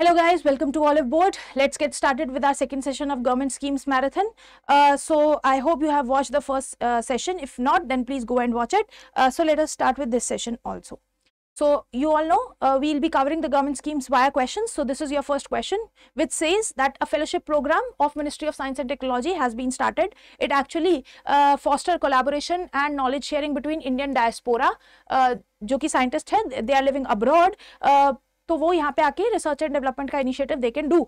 Hello guys, welcome to Olive Board. Let's get started with our second session of Government Schemes Marathon. So I hope you have watched the first session. If not, then please go and watch it. So let us start with this session also. So you all know we'll be covering the government schemes via questions. So this is your first question, which says that a fellowship program of Ministry of Science and Technology has been started. It actually foster collaboration and knowledge sharing between Indian diaspora, जो कि scientist है, they are living abroad. तो वो यहाँ पे आके research and development का initiative they can do.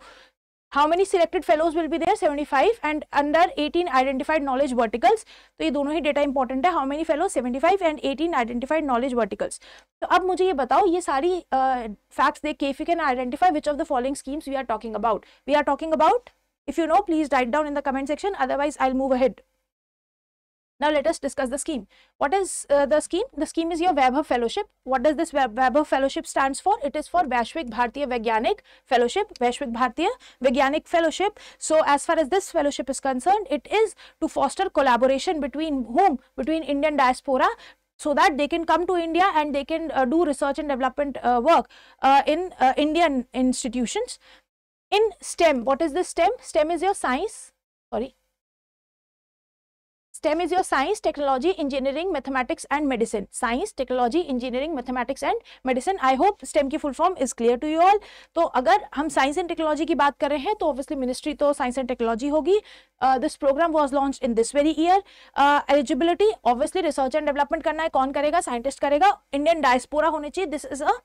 How many selected fellows will be there? 75 and under 18 identified knowledge verticals. तो ये दोनों ही डेटा इंपॉर्टेंट है. How many fellows? 75 and 18 identified knowledge verticals. तो अब मुझे ये बताओ, ये सारी facts देख के if you can identify which of the following schemes we are talking about. We are talking about, if you know, please write down in the comment section. Otherwise, I'll move ahead. Now let us discuss the scheme. What is the scheme? The scheme is your Vaibhav Fellowship. What does this Vaibhav Fellowship stands for? It is for Vaishvik Bharatiya Vaigyanik Fellowship, Vaishvik Bharatiya Vaigyanik Fellowship. So as far as this fellowship is concerned, it is to foster collaboration between whom? Between Indian diaspora, so that they can come to India and they can do research and development work in Indian institutions. In STEM, what is this STEM? STEM is your science, STEM is your science, technology, engineering, mathematics and medicine. Science, technology, engineering, mathematics and medicine. I hope STEM की full form is clear to you all. तो अगर हम science and technology की बात कर रहे हैं तो obviously ministry तो science and technology होगी. This program was launched in this very year. Eligibility, obviously research and development करना है, कौन करेगा? Scientist करेगा. Indian diaspora होने चाहिए. This is a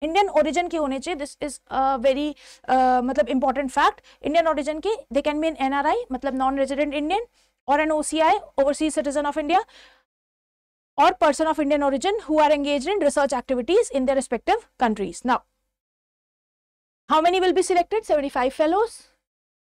Indian origin की होने चाहिए. This is a very मतलब important fact. Indian origin की, they can be an NRI मतलब non-resident Indian, or an OCI, overseas citizen of India, or person of Indian origin who are engaged in research activities in their respective countries. Now, how many will be selected? 75 fellows.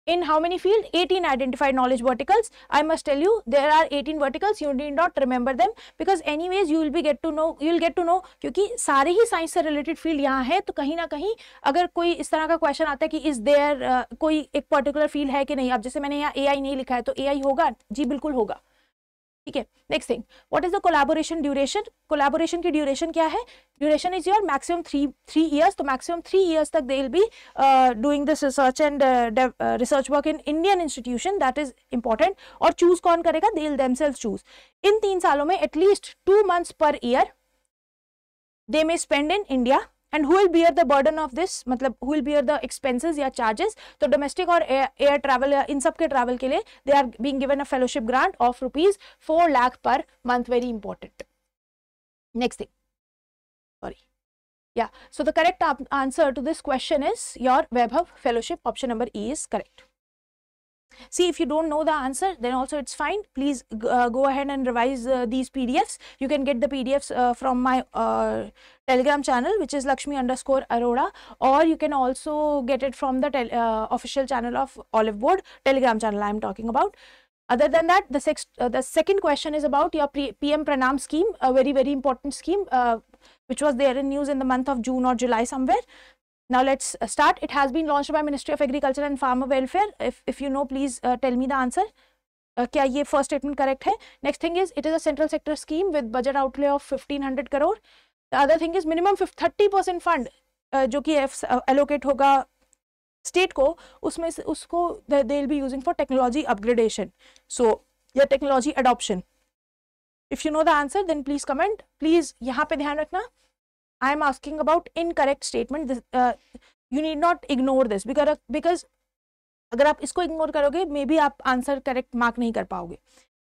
In how many field? 18 identified knowledge verticals. I must tell you, there are 18 verticals. You need not remember them because anyways you will be get to know क्योंकि सारे ही science से related field यहाँ है. तो कहीं ना कहीं अगर कोई इस तरह का क्वेश्चन आता है कि इज देयर कोई एक पर्टिकुलर फील्ड है कि नहीं, अब जैसे मैंने यहाँ AI नहीं लिखा है तो AI होगा जी, बिल्कुल होगा. ठीक है. Next thing, what is the collaboration duration? Collaboration की ड्यूरेशन क्या है? Duration is your maximum three years. तो मैक्सिमम 3 years तक they will be doing this research and research work in Indian institution. That is important. और choose कौन करेगा? They will themselves choose. इन 3 सालों में at least 2 months per year they may spend in India. And who will bear the burden of this? मतलब who will bear the expenses या charges? तो domestic और air travel या इन सब के travel के लिए they are being given a fellowship grant of rupees 4 lakh per month. Very important. Next thing, sorry, yeah. So the correct answer to this question is your Vaibhav Fellowship. Option number E is correct. See, if you don't know the answer, then also it's fine. Please go ahead and revise these PDFs. You can get the PDFs from my Telegram channel, which is Lakshmi_Arora, or you can also get it from the official channel of Olive Board, Telegram channel I am talking about. Other than that, the second question is about your PM Pranam scheme, a very, very important scheme, which was there in news in the month of June or July somewhere. Now let's start. It has been launched by Ministry of Agriculture and Farmer Welfare. If you know, please tell me the answer. क्या ये first statement correct है? Next thing is, it is a central sector scheme with budget outlay of 1500 crore. The other thing is minimum 30% fund जो कि allocate होगा state को, उसमें उसको they will be using for technology upgradation. So या technology adoption. If you know the answer, then please comment. Please यहाँ पे ध्यान रखना. I am asking about incorrect statement. This, you need not ignore this because अगर आप इसको ignore करोगे, maybe आप answer correct mark नहीं कर पाओगे.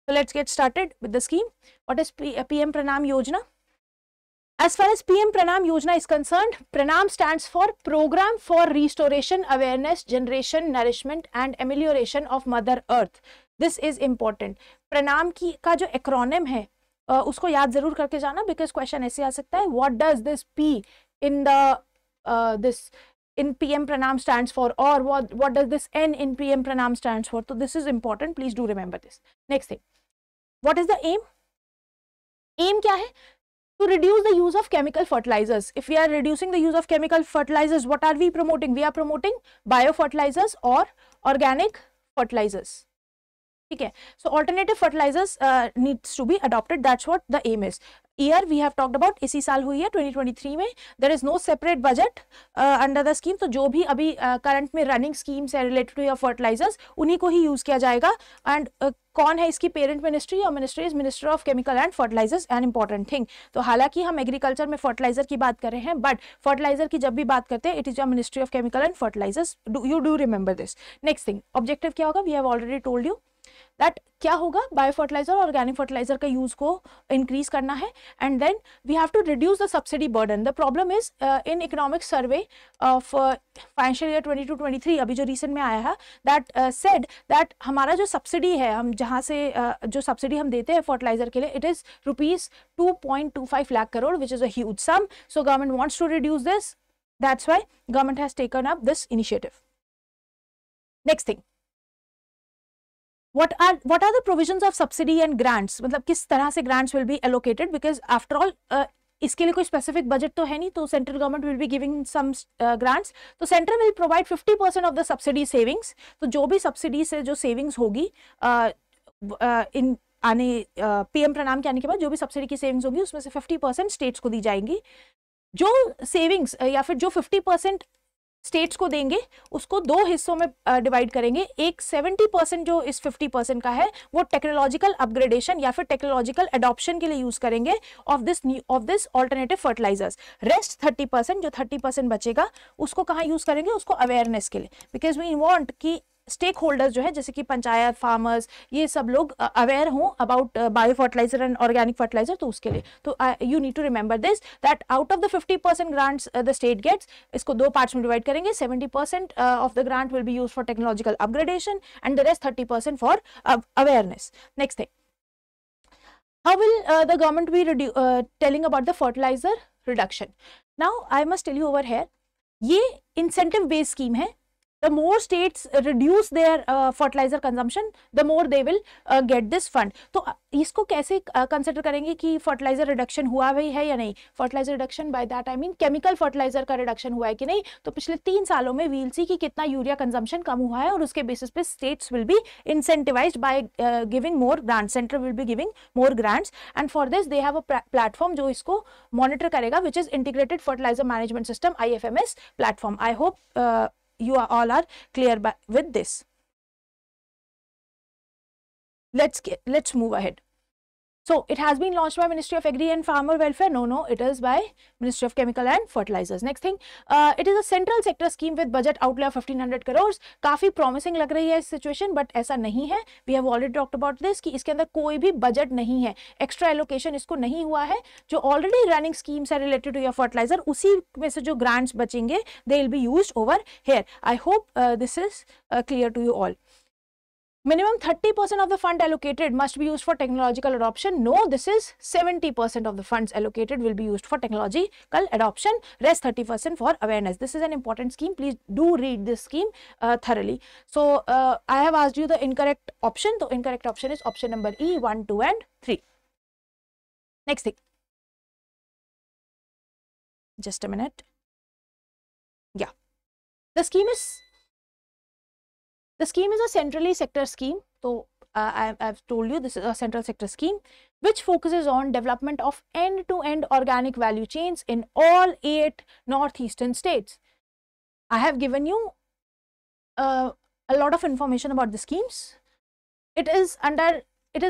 So let's get started with the scheme. What is PM Pranam Yojana? As far as PM Pranam Yojana is concerned, Pranam stands for Program for Restoration, Awareness, Generation, Nourishment and Amelioration of Mother Earth. This is important. Pranam की का जो acronym है उसको याद जरूर करके जाना, because question ऐसे आ सकता है, what does this P in the this in PM Pranam stands for, और what does this N in PM Pranam stands for. तो this is important, please do remember this. Next thing, what is the M? M क्या है? To reduce the use of chemical fertilisers. If we are reducing the use of chemical fertilisers, what are we promoting? We are promoting bio fertilisers और organic fertilisers. ठीक है. So alternative fertilizers needs to be adopted. That's what the aim is. Year we have talked about, इसी साल हुई है 2023 में. There is no separate budget under the scheme. तो जो भी अभी करंट में रनिंग स्कीम्स है रिलेटेड टू योर फर्टिलाइजर्स, उन्हीं को ही यूज किया जाएगा. एंड कौन है इसकी पेरेंट मिनिस्ट्री? और ministry is minister of chemical and fertilisers. An important thing. तो हालांकि हम एग्रीकल्चर में फर्टिलाइजर की बात कर रहे हैं, बट फर्टिलाइजर की जब भी बात करते हैं, it is your ministry of chemical and fertilisers. You do remember this. Next thing, objective क्या होगा? We have already told you that क्या होगा. बायो फर्टिलाइजर, ऑर्गेनिक फर्टिलाइजर का यूज को इंक्रीज करना है. And then we have to reduce the subsidy burden. The problem is in economic survey of financial year 22-23 अभी जो रिसेंट में आया है, दैट सेड दैट हमारा जो सब्सिडी है, हम जहाँ से जो सब्सिडी हम देते हैं फर्टिलाइजर के लिए, it is ₹2.25 lakh crore, which is a huge sum. So government wants to reduce this. That's why government has taken up this initiative. Next thing, what are the provisions of subsidy and grants? मतलब किस तरह से grants will be allocated, because after all इसके लिए कोई specific budget तो है नहीं, तो central government will be giving some grants. तो central will provide 50% of the subsidy savings. तो जो भी सब्सिडी से जो सेविंग्स होगी इन आने पीएम प्रणाम के आने के बाद, जो भी सब्सिडी की सेविंग्स होगी उसमें से 50% स्टेट्स को दी जाएंगी. जो सेविंग्स या फिर जो 50% स्टेट्स को देंगे, उसको दो हिस्सों में डिवाइड करेंगे. एक 70% जो इस 50% का है, वो टेक्नोलॉजिकल अपग्रेडेशन या फिर टेक्नोलॉजिकल एडॉप्शन के लिए यूज करेंगे of this alternative fertilisers. Rest 30%, जो 30% बचेगा, उसको कहाँ यूज करेंगे? उसको अवेयरनेस के लिए. बिकॉज वी वांट कि स्टेक होल्डर्स जो है, जैसे कि पंचायत, फार्मर्स, ये सब लोग अवेयर हों about bio fertiliser and organic fertiliser. तो उसके लिए तो you need to remember this that out of the 50% grants the state gets, इसको दो पार्ट्स में डिवाइड करेंगे. 70% of the grant will be used for technological upgradation and the rest 30% for awareness. Next thing, how will the government be telling about the fertilizer reduction? Now I must tell you over here, ये incentive based scheme है. The more states reduce their fertilizer consumption, the more they will get this fund. तो इसको कैसे consider करेंगे कि fertiliser reduction हुआ भी है या नहीं? Fertiliser reduction by that I mean chemical fertiliser का रिडक्शन हुआ है कि नहीं. तो पिछले 3 सालों में वील सी कि कितना यूरिया कंजम्पशन कम हुआ है, और उसके बेसिस पे states will be incentivised by giving more grants. Centre will be giving more grants, and for this they have a platform जो इसको मॉनिटर करेगा, which is integrated fertiliser management system, IFMS platform. I hope you all are clear with this. Let's move ahead. So it has been launched by Ministry of Agri and Farmer Welfare. No, it is by Ministry of Chemical and Fertilizers. Next thing, it is a central sector scheme with budget outlay of 1500 crores. काफी promising लग रही है इस situation, but ऐसा नहीं है. We have already talked about this कि इसके अंदर कोई भी budget नहीं है, extra allocation इसको नहीं हुआ है. जो already running schemes है related to your fertilizer, उसी में से जो grants बचेंगे, they will be used over here. I hope this is clear to you all. Minimum 30% of the fund allocated must be used for technological adoption. No, this is 70% of the funds allocated will be used for technological adoption. Rest 30% for awareness. This is an important scheme. Please do read this scheme thoroughly. So, I have asked you the incorrect option. The incorrect option is option number E, 1, 2 and 3. Next thing. Just a minute. Yeah. The scheme is a centrally sector scheme. So I've told you this is a central sector scheme which focuses on development of end-to-end organic value chains in all 8 northeastern states. I have given you a lot of information about the schemes. It is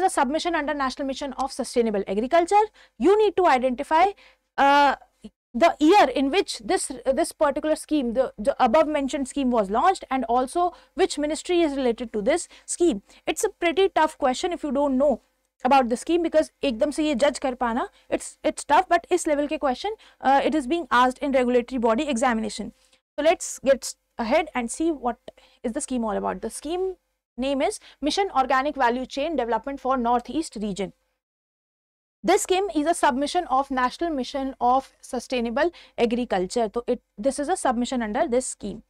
a submission under National Mission of Sustainable Agriculture. You need to identify the year in which this particular scheme, the above mentioned scheme was launched, and also which ministry is related to this scheme. It's a pretty tough question if you don't know about the scheme, because एकदम से ये judge कर पाना it's tough, but इस level के question it is being asked in regulatory body examination. So let's get ahead and see what is the scheme all about. The scheme name is Mission Organic Value Chain Development for Northeast Region. This scheme is a submission of National Mission of Sustainable Agriculture. So this is a submission under this scheme.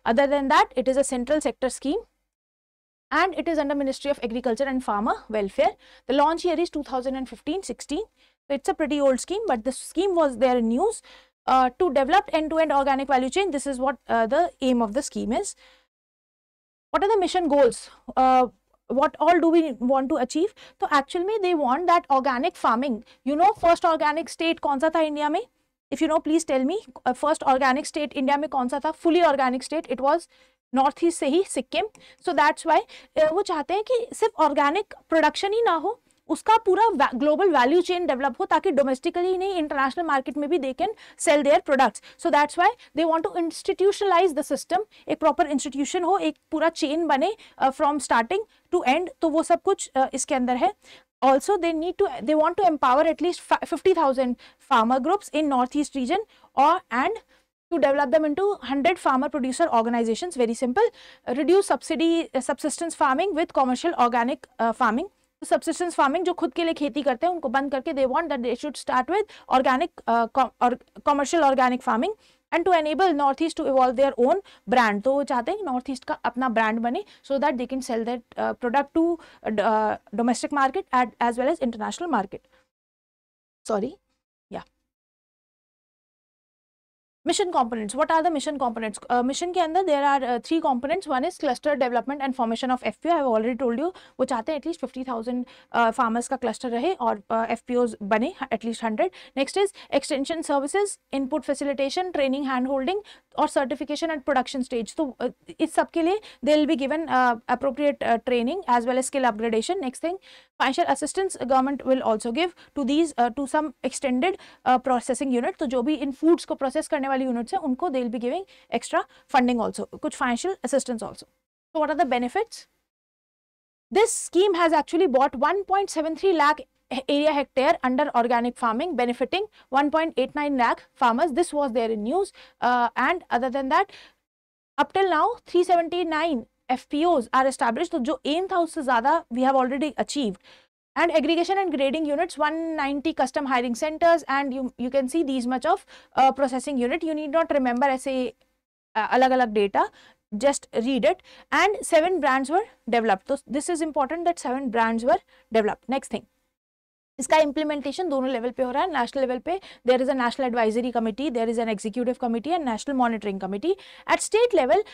Other than that, it is a central sector scheme and it is under Ministry of Agriculture and Farmer Welfare. The launch year is 2015-16. So it's a pretty old scheme, but this scheme was there in news. To develop end-to-end organic value chain, this is what the aim of the scheme is. What are the mission goals? what all do we want to achieve? तो actually में they want that organic farming. You know first organic state कौन सा था India में? If you know please tell me. First organic state India में कौन सा था? Fully organic state. It was north east से ही सिक्किम. सो दैट्स वाई वो चाहते हैं कि सिर्फ ऑर्गेनिक प्रोडक्शन ही ना हो, उसका पूरा ग्लोबल वैल्यू चेन डेवलप हो, ताकि डोमेस्टिकली नहीं इंटरनेशनल मार्केट में भी they can sell their products. So that's why they want to institutionalise the system. एक प्रॉपर इंस्टीट्यूशन हो, एक पूरा चेन बने फ्रॉम स्टार्टिंग टू एंड. तो वो सब कुछ इसके अंदर है. Also they want to empower at least 50,000 farmer groups in northeast region and to develop them into 100 farmer producer organizations. Very simple. Reduce subsistence farming with commercial organic farming. Subsistence farming जो खुद के लिए खेती करते हैं उनको बंद करके they want that they should start with organic commercial organic farming and to enable northeast to evolve their own brand. तो वो चाहते हैं northeast का अपना brand बने so that they can sell their product to domestic market as well as international market. Sorry. Mission components. What are the mission components? Mission के अंदर there are 3 components. One is cluster development and formation of FPO. I have already told you. वो चाहते हैं at least 50,000 farmers का cluster रहे और FPOs बने at least 100. Next is extension services, input facilitation, training, hand holding और certification and production stage. तो इस सब के लिए they will be given appropriate training as well as skill upgradation. Next thing, financial assistance government will also give to these to some extended processing unit. तो जो भी in foods को process करने वाली units है उनको they will be giving extra funding also, कुछ financial assistance also. So what are the benefits? This scheme has actually bought 1.73 lakh area hectare under organic farming, benefiting 1.89 lakh farmers. This was there in news, and other than that, up till now 379 FPOs are established. तो जो aim था उससे ज़्यादा we have already achieved. And aggregation and grading units, 190 custom hiring centers, and you can see these much of processing unit. You need not remember ऐसे अलग-अलग data, just read it. And 7 brands were developed. So this is important that 7 brands were developed. Next thing, इसका implementation दोनों level पे हो रहा है. National level पे there is a national advisory committee, there is an executive committee and national monitoring committee. At state level,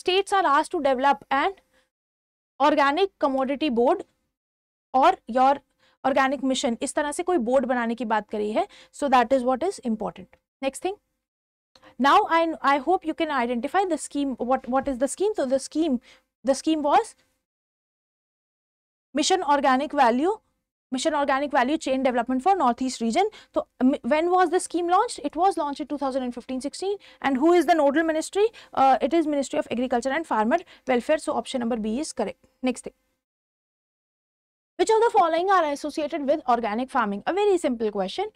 states are asked to develop an organic commodity board और your organic mission, इस तरह से कोई board बनाने की बात करी है. So that is what is important. Next thing, now I hope you can identify the scheme. What is the scheme? तो the scheme was mission organic value chain development for north east region. तो when was the scheme launched? It was launched in 2015-16. And who is the nodal ministry? It is ministry of agriculture and farmer welfare. So option number B is correct. Next thing, Which of the following are associated with organic farming? A very simple question.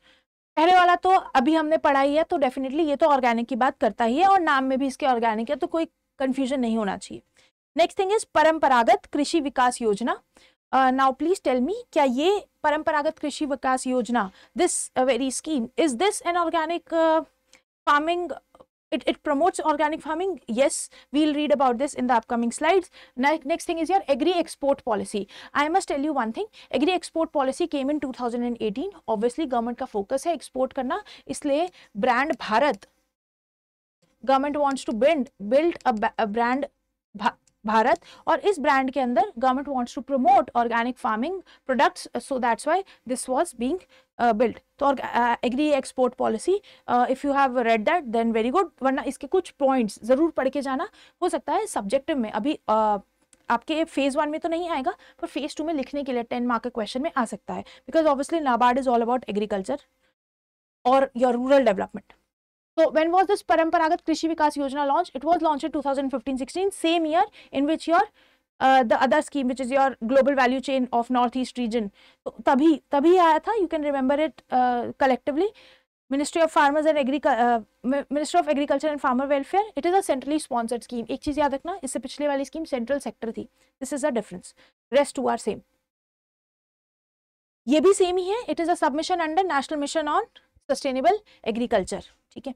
पहले वाला तो अभी हमने पढ़ा ही है, तो definitely ये तो ऑर्गेनिक की बात करता ही है और नाम में भी इसके ऑर्गेनिक है, तो कोई कंफ्यूजन नहीं होना चाहिए. नेक्स्ट थिंग इज परंपरागत कृषि विकास योजना. नाउ प्लीज टेल मी, क्या ये परंपरागत कृषि विकास योजना, this very scheme, is this an organic farming? It promotes organic farming. Yes, we'll read about this in the upcoming slides. Next thing is your agri-export policy. I must tell you one thing. Agri-export policy came in 2018. Obviously, government का focus है export करना, इसलिए brand Bharat, government wants to build a brand Bharat, और इस brand के अंदर government wants to promote organic farming products. So that's why this was being build. तो agri export policy, if you have read that then very good, वरना इसके कुछ points जरूर पढ़ के जाना. हो सकता है सब्जेक्टिव में अभी आपके फेज 1 में तो नहीं आएगा, पर फेज 2 में लिखने के लिए 10 मार्क के क्वेश्चन में आ सकता है, because obviously NABARD is all about agriculture और your rural development. So when was this Paramparagat Krishi Vikas Yojana launched? It was launched in 2015-16, same year in which your the other scheme, which is your global value chain of northeast region. So तभी आया था. You can remember it collectively. Ministry of Farmers and Ministry of Agriculture and Farmer Welfare. It is a centrally sponsored scheme. एक चीज याद रखना, इससे पिछले वाली scheme central sector थी. This is a difference. Rest two are same. ये भी same ही है. It is a submission under National Mission on Sustainable Agriculture. ठीक है.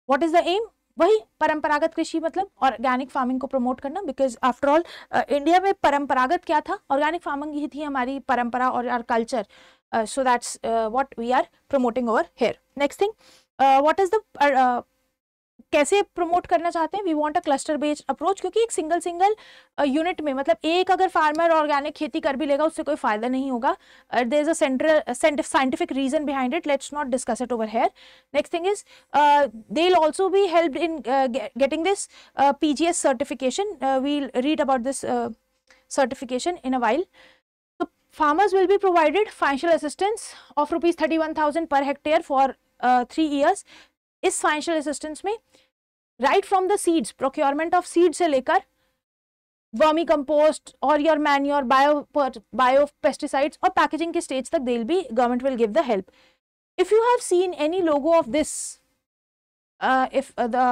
What is the aim? वही परंपरागत कृषि, मतलब ऑर्गेनिक फार्मिंग को प्रमोट करना, बिकॉज आफ्टर ऑल इंडिया में परंपरागत क्या था? ऑर्गेनिक फार्मिंग ही थी हमारी परंपरा और our culture. So that's what we are promoting over here. Next thing, what is the कैसे प्रमोट करना चाहते हैं, we want a cluster based approach, क्योंकि एक सिंगल यूनिट में मतलब एक अगर फार्मर ऑर्गेनिक खेती कर भी लेगा उससे कोई फायदा नहीं होगा. There is a central scientific reason behind it, let's not discuss it over here. Next thing is they will also be helped in getting this PGS certification. We'll read about this certification in a while. So farmers will be provided financial assistance of rupees 31,000 per hectare for 3 years. इस financial assistance में right from the seeds, procurement of seed से लेकर vermi compost और your manure, bio pesticides और packaging के stage तक दे B government will give the help. If you have seen any logo of this, if the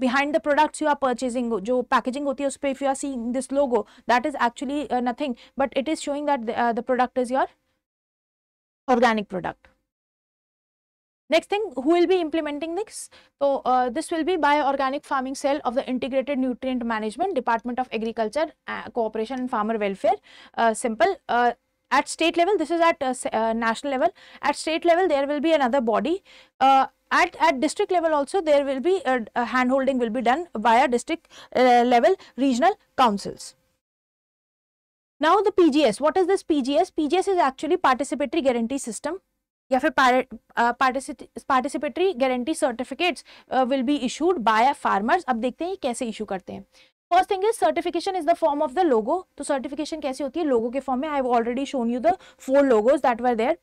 behind the products you are purchasing, जो packaging होती है उस पे if you are seeing this logo, that is actually nothing but it is showing that the product is your organic product. Next thing, who will be implementing this? So this will be Bio-Organic Farming Cell of the Integrated Nutrient Management, Department of Agriculture, Cooperation and Farmer Welfare. Simple. At state level, this is at national level. At state level, there will be another body. At district level also, there will be hand holding will be done via district level regional councils. Now the PGS. What is this PGS? PGS is actually Participatory Guarantee System. या फिर participatory guarantee certificates will be issued by farmers. अब देखते हैं कैसे issue करते हैं. First thing is certification is the form of the logo. तो certification कैसी होती है? लोगो के फॉर्म में. I have already shown you the 4 logos that were there.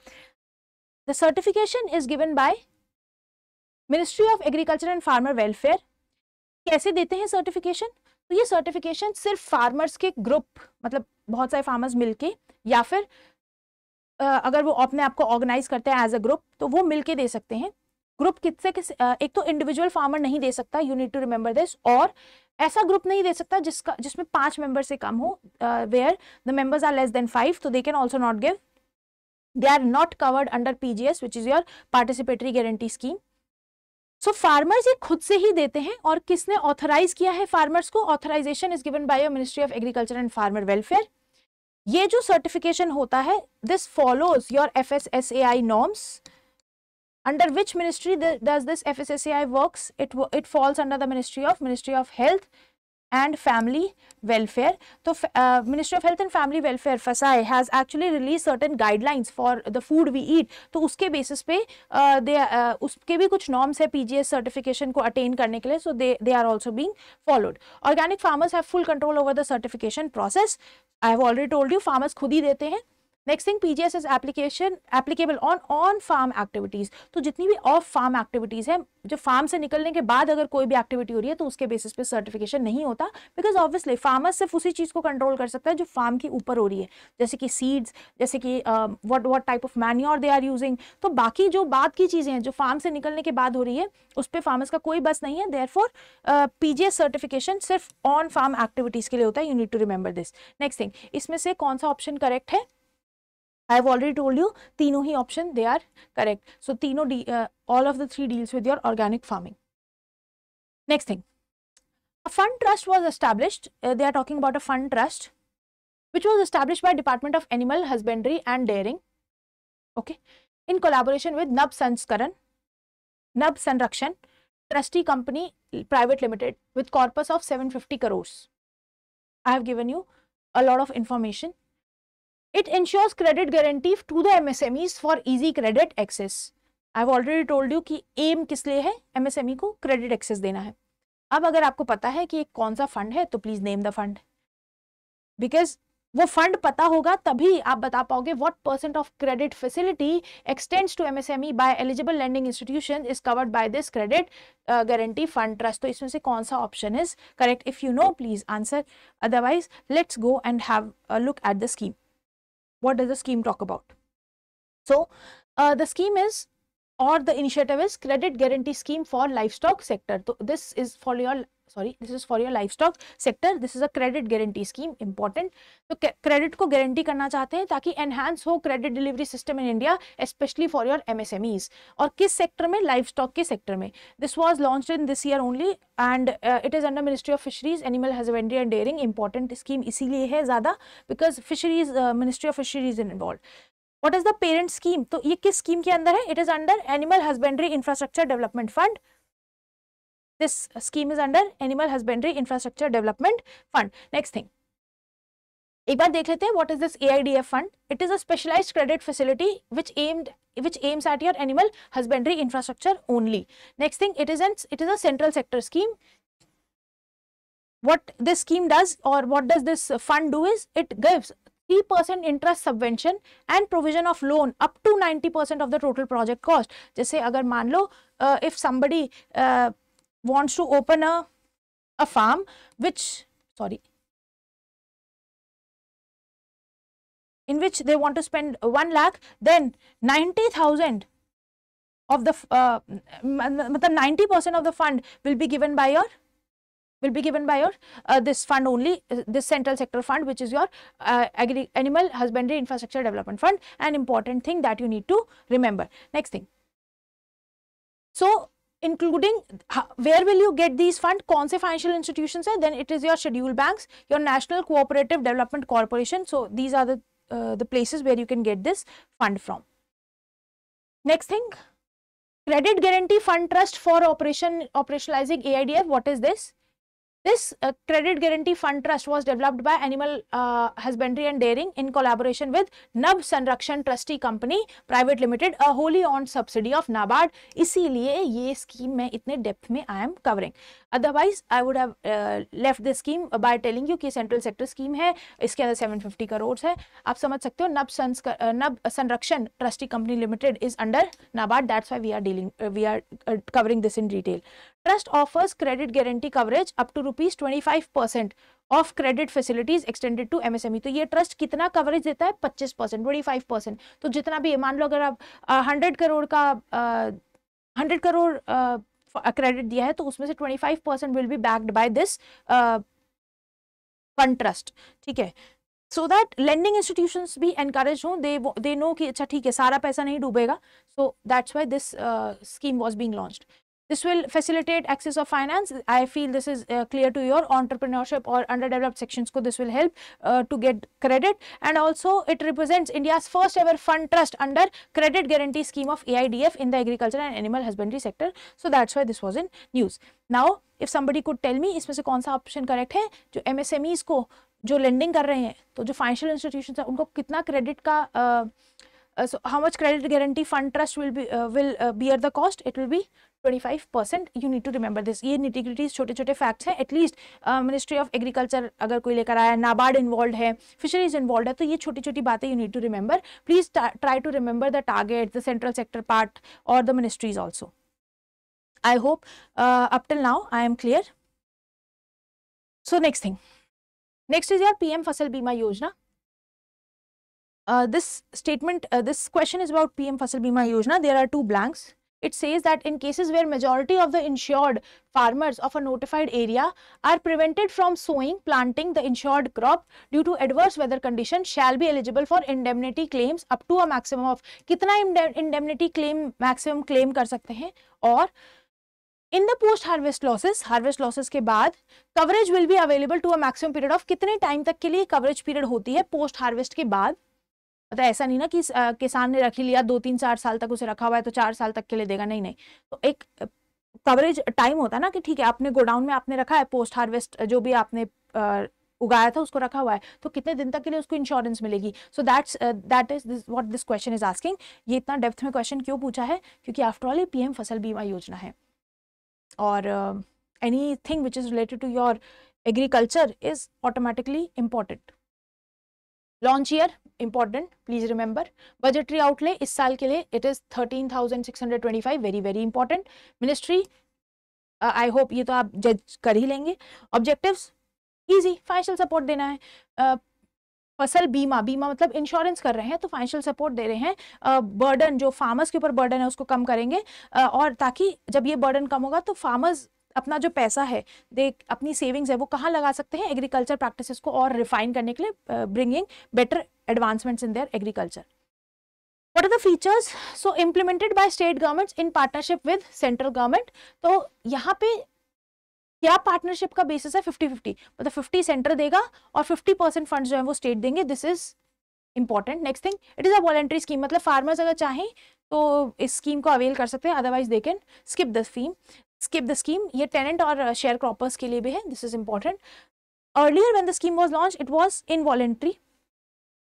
The certification is given by ministry of agriculture and farmer welfare. कैसे देते हैं certification? तो ये सर्टिफिकेशन सिर्फ फार्मर्स के ग्रुप, मतलब बहुत सारे फार्मर्स मिलके, या फिर अगर वो अपने आप को ऑर्गेनाइज करते हैं एज अ ग्रुप तो वो मिलके दे सकते हैं. ग्रुप किससे एक तो इंडिविजुअल फार्मर नहीं दे सकता, you need to remember this. और ऐसा ग्रुप नहीं दे सकता जिसमें 5 मेंबर से कम हो, where the members are less than 5, तो they can also not give. They are not covered under PGS which is your participatory guarantee scheme. So farmers ये खुद से ही देते हैं. और किसने ऑथराइज किया है फार्मर्स को? Authorisation is given by ministry of agriculture and farmer welfare. ये जो सर्टिफिकेशन होता है, this follows your FSSAI norms. Under which ministry does this FSSAI works? It falls under the ministry of health and family welfare. So Ministry of Health and Family Welfare FSSAI has actually released certain guidelines for the food we eat. तो उसके basis पे उसके भी कुछ norms है PGS certification को attain करने के लिए. So they are also being followed. Organic farmers have full control over the certification process. I have already told you, farmers खुद ही देते हैं. Next thing, PGS is applicable on farm activities. तो जितनी भी ऑफ फार्म एक्टिविटीज है, जो farm से निकलने के बाद अगर कोई भी एक्टिविटी हो रही है तो उसके बेसिस पे सर्टिफिकेशन नहीं होता, बिकॉज ऑब्वियसली फार्मर सिर्फ उसी चीज को कंट्रोल कर सकता है जो फार्म के ऊपर हो रही है, जैसे कि सीड्स, जैसे कि what type of manure they are using. तो बाकी जो बाद की चीजें हैं जो फार्म से निकलने के बाद हो रही है उस पर फार्मर्स का कोई बस नहीं है. देयरफॉर PGS सर्टिफिकेशन सिर्फ ऑन फार्म एक्टिविटीज के लिए होता है. You need to remember this. Next thing, इसमें से कौन सा ऑप्शन करेक्ट है? I have already told you, तीनों ही option they are correct. So तीनों all of the 3 deals with your organic farming. Next thing, a fund trust was established. They are talking about a fund trust which was established by Department of Animal Husbandry and Dairying, okay, in collaboration with Nab Sanrakshan Trustee Company Private Limited with corpus of 750 crores. I have given you a lot of information. It ensures credit guarantee to the MSMEs for easy credit access. I have already told you कि M किस लिए है? MSME को credit access देना है. अब अगर आपको पता है कि कौन सा फंड है तो please name the fund, because वो फंड पता होगा तभी आप बता पाओगे what % of credit facility extends to MSME by eligible lending institution is covered by this credit guarantee fund trust. तो इसमें से कौन सा option is correct? If you know please answer, otherwise let's go and have a look at the scheme. What does the scheme talk about? So the scheme is, or the initiative is credit guarantee scheme for livestock sector. So this is for your livestock sector. This is a credit guarantee scheme, important. तो credit को guarantee करना चाहते हैं ताकि enhance हो credit delivery system in India, especially for your MSMEs. और किस sector में? livestock के sector में. This was launched in this year only and it is under Ministry of Fisheries, Animal Husbandry and Dairying. Important scheme इसीलिए है ज़्यादा because Fisheries, Ministry of Fisheries is involved. What is the parent scheme? तो ये किस scheme के अंदर है? It is under Animal Husbandry Infrastructure Development Fund. This scheme is under Animal Husbandry Infrastructure Development Fund. Next thing, एक बार देख लेते हैं what is this AIDF fund. It is a specialized credit facility which aims at your animal husbandry infrastructure only. Next thing, it is a central sector scheme. What this scheme does, or what does this fund do, is it gives 3% interest subvention and provision of loan up to 90% of the total project cost. जैसे अगर मान लो if somebody wants to open a farm in which they want to spend 1 lakh, then 90,000 of the 90% of the fund will be given by your this fund only, this central sector fund, which is your Animal Husbandry Infrastructure Development Fund. An important thing that you need to remember. Next thing, so including where will you get these funds, कौन से financial institutions है, then it is your scheduled banks, your National Cooperative Development Corporation. So these are the places where you can get this fund from. Next thing, Credit Guarantee Fund Trust for operationalizing AIDF. What is this? This Credit Guarantee Fund Trust was developed by Animal Husbandry and Dairying in collaboration with NAB Sanrakshan Trustee Company Private Limited, a wholly owned subsidiary of NABARD. इसीलिए ये scheme मैं इतने depth में I am covering. Otherwise I would have left this scheme by telling you कि central sector scheme है, इसके अंदर 750 करोड़ है. आप समझ सकते हो NAB Sanrakshan Trustee Company Limited is under NABARD. That's why we are covering this in detail. Trust offers credit guarantee coverage up to rupees 25% of credit facilities extended to MSME. तो ये ट्रस्ट कितना coverage देता है? 25%, 25%. तो जितना भी, मान लो अगर आप 100 करोड़ का 100 करोड़ क्रेडिट दिया है, तो उसमें से 25% will be backed by this fund trust. ठीक है, so that lending institutions भी encouraged हो, they know कि अच्छा ठीक है, सारा पैसा नहीं डूबेगा. So that's why this scheme was being launched. This will facilitate access of finance. I feel this is clear to your entrepreneurship or underdeveloped sections. Ko this will help to get credit, and also it represents India's first ever fund trust under credit guarantee scheme of AIDF in the agriculture and animal husbandry sector. So that's why this was in news. Now, if somebody could tell me इसमें से कौन सा option correct है, जो MSMEs को जो lending कर रहे हैं, तो जो फाइनेंशियल इंस्टीट्यूशंस है उनको कितना क्रेडिट का so how much credit guarantee fund trust will bear the cost? It will be 25%. You need to remember this. ये nitty-gritties छोटे-छोटे facts हैं. At least Ministry of Agriculture अगर कोई लेकर आया, NABARD involved है, Fisheries involved है, तो ये छोटी-छोटी बातें you need to remember. Please try to remember the target, the central sector part, or the ministries also. I hope up till now I am clear. So next thing. Next is your PM Fasal Bima Yojana. This statement, this question is about PM Fasal Bima Yojana. There are two blanks. It says that in cases where majority of the insured farmers of a notified area are prevented from sowing, planting the insured crop due to adverse weather conditions, shall be eligible for indemnity claims up to a maximum of, कितना indemnity claim maximum claim कर सकते हैं, और in the post harvest losses के बाद coverage will be available to a maximum period of, कितने time तक के लिए coverage period होती है पोस्ट हार्वेस्ट के बाद. मतलब ऐसा नहीं ना कि किसान ने रख लिया 2-3-4 साल तक उसे रखा हुआ है तो 4 साल तक के लिए देगा, नहीं. तो एक कवरेज टाइम होता है ना कि ठीक है आपने गोडाउन में आपने रखा है, पोस्ट हार्वेस्ट जो भी आपने उगाया था उसको रखा हुआ है, तो कितने दिन तक के लिए उसको इंश्योरेंस मिलेगी. सो that is what this question is asking. ये इतना डेप्थ में क्वेश्चन क्यों पूछा है? क्योंकि आफ्टर ऑल ये PM फसल बीमा योजना है, और anything which is related to your agriculture is automatically important. Launch year important, please remember. Budgetary outlay इस साल के लिए it is 13,625, very very important. Ministry I hope ये तो आप जज कर ही लेंगे. Objectives easy, financial support देना है. फसल बीमा मतलब इंश्योरेंस कर रहे हैं तो फाइनेंशियल सपोर्ट दे रहे हैं. बर्डन जो फार्मर्स के ऊपर बर्डन है उसको कम करेंगे, और ताकि जब ये बर्डन कम होगा तो फार्मर्स अपना जो पैसा है, अपनी सेविंग्स है, वो कहाँ लगा सकते हैं? एग्रीकल्चर प्रैक्टिसेस को और रिफाइन करने के लिए, bringing better advancements in their agriculture. What are the features? So implemented by state governments in partnership with central government. तो यहाँ पे क्या पार्टनरशिप का बेसिस है? 50-50, मतलब 50 सेंटर देगा और 50% फंड जो है वो स्टेट देंगे. This is important. Next thing, it is a voluntary scheme, मतलब फार्मर्स अगर चाहें तो इस स्कीम को अवेल कर सकते हैं, otherwise they can skip the scheme. Skip the scheme, ये टेनेंट और शेयर क्रॉपर्स के लिए भी है, this is important. Earlier when the scheme was launch it was involuntary,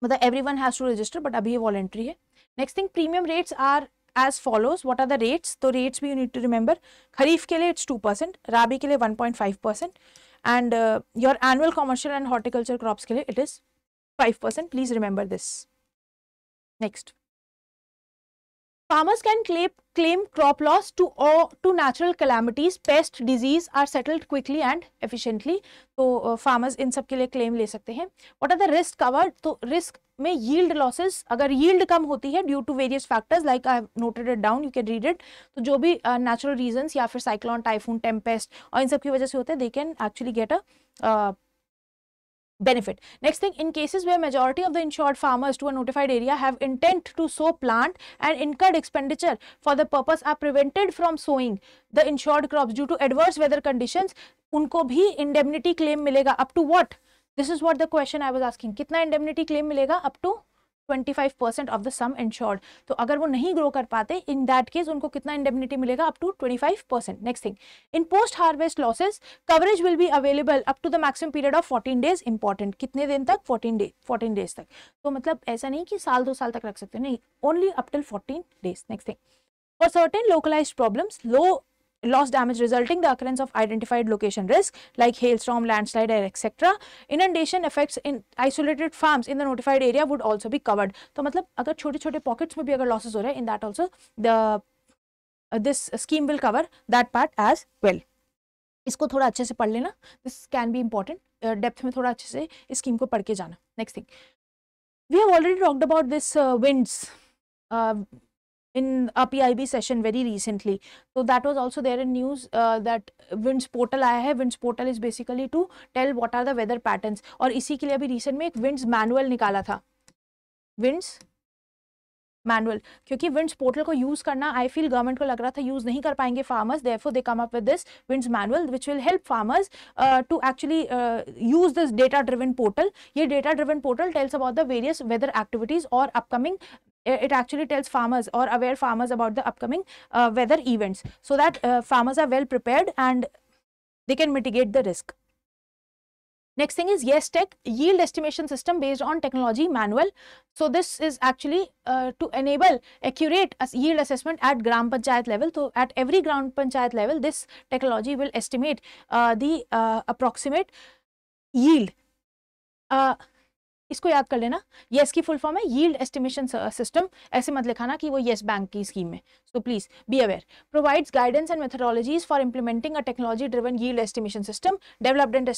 मतलब everyone has to register, but अभी ये वॉलेंट्री है. Next thing, premium rates are as follows. What are the rates? तो rates भी you need to remember. खरीफ के लिए it's 2%, राबी के लिए 1.5%, and your annual commercial and horticulture crops के लिए it is 5%. Please remember this. Next, farmers can claim crop loss to natural calamities, pest, disease are settled quickly and efficiently. तो farmers इन सब के लिए claim ले सकते हैं. What are the risk covered? तो risk में yield losses, अगर yield कम होती है due to various factors like I have noted it down, you can read it. तो जो भी natural reasons या फिर cyclone, typhoon, tempest और इन सब की वजह से होते हैं, they can actually get a benefit. Next thing, in cases where majority of the insured farmers to a notified area have intent to sow plant and incurred expenditure for the purpose are prevented from sowing the insured crops due to adverse weather conditions, उनको भी indemnity claim मिलेगा. Up to what? This is what the question I was asking. कितना indemnity claim मिलेगा? Up to 25% of the sum insured. तो अगर वो नहीं grow कर पाते, in that case उनको कितना indemnity मिलेगा? Up to 25%. Next thing, in post harvest losses coverage will be available up to the maximum period of 14 days. Important, कितने दिन तक? 14 days तक. तो मतलब ऐसा नहीं कि साल 2 साल तक रख सकते, नहीं, only up till 14 days. Next thing, for certain localized problems, loss damage resulting the occurrence of identified location risk like hailstorm, landslide, etc. Inundation effects in isolated farms in the notified area would also be covered. तो मतलब अगर छोटे छोटे pockets में भी अगर losses हो रहे हैं, in that also the this scheme will cover that part as well. इसको थोड़ा अच्छे से पढ़ लेना, this can be important. Depth में थोड़ा अच्छे से इस स्कीम को पढ़ के जाना. Next thing, we have already talked about this winds in a PIB session very recently. So that was also there in news that winds portal आया है. Winds portal is basically to tell what are the weather patterns. और इसी के लिए अभी recent में एक winds manual निकाला था. winds manual, क्योंकि winds portal को use करना I feel government को लग रहा था use नहीं कर पाएंगे farmers, therefore they come up with this winds manual which will help farmers to actually use this data driven portal. ये data driven portal tells about the various weather activities or upcoming, it actually tells farmers or aware farmers about the upcoming weather events so that farmers are well prepared and they can mitigate the risk. Next thing is Yes Tech yield estimation system based on technology manual. So this is actually to enable accurate yield assessment at Gram Panchayat level. So at every Gram Panchayat level, this technology will estimate the approximate yield. इसको याद कर लेना, yes की full form है yield estimation system. ऐसे मत लिखाना कि वो येस बैंक की स्कीम है. So please be aware. Provides guidance and methodologies for implementing a technology driven yield estimation system developed and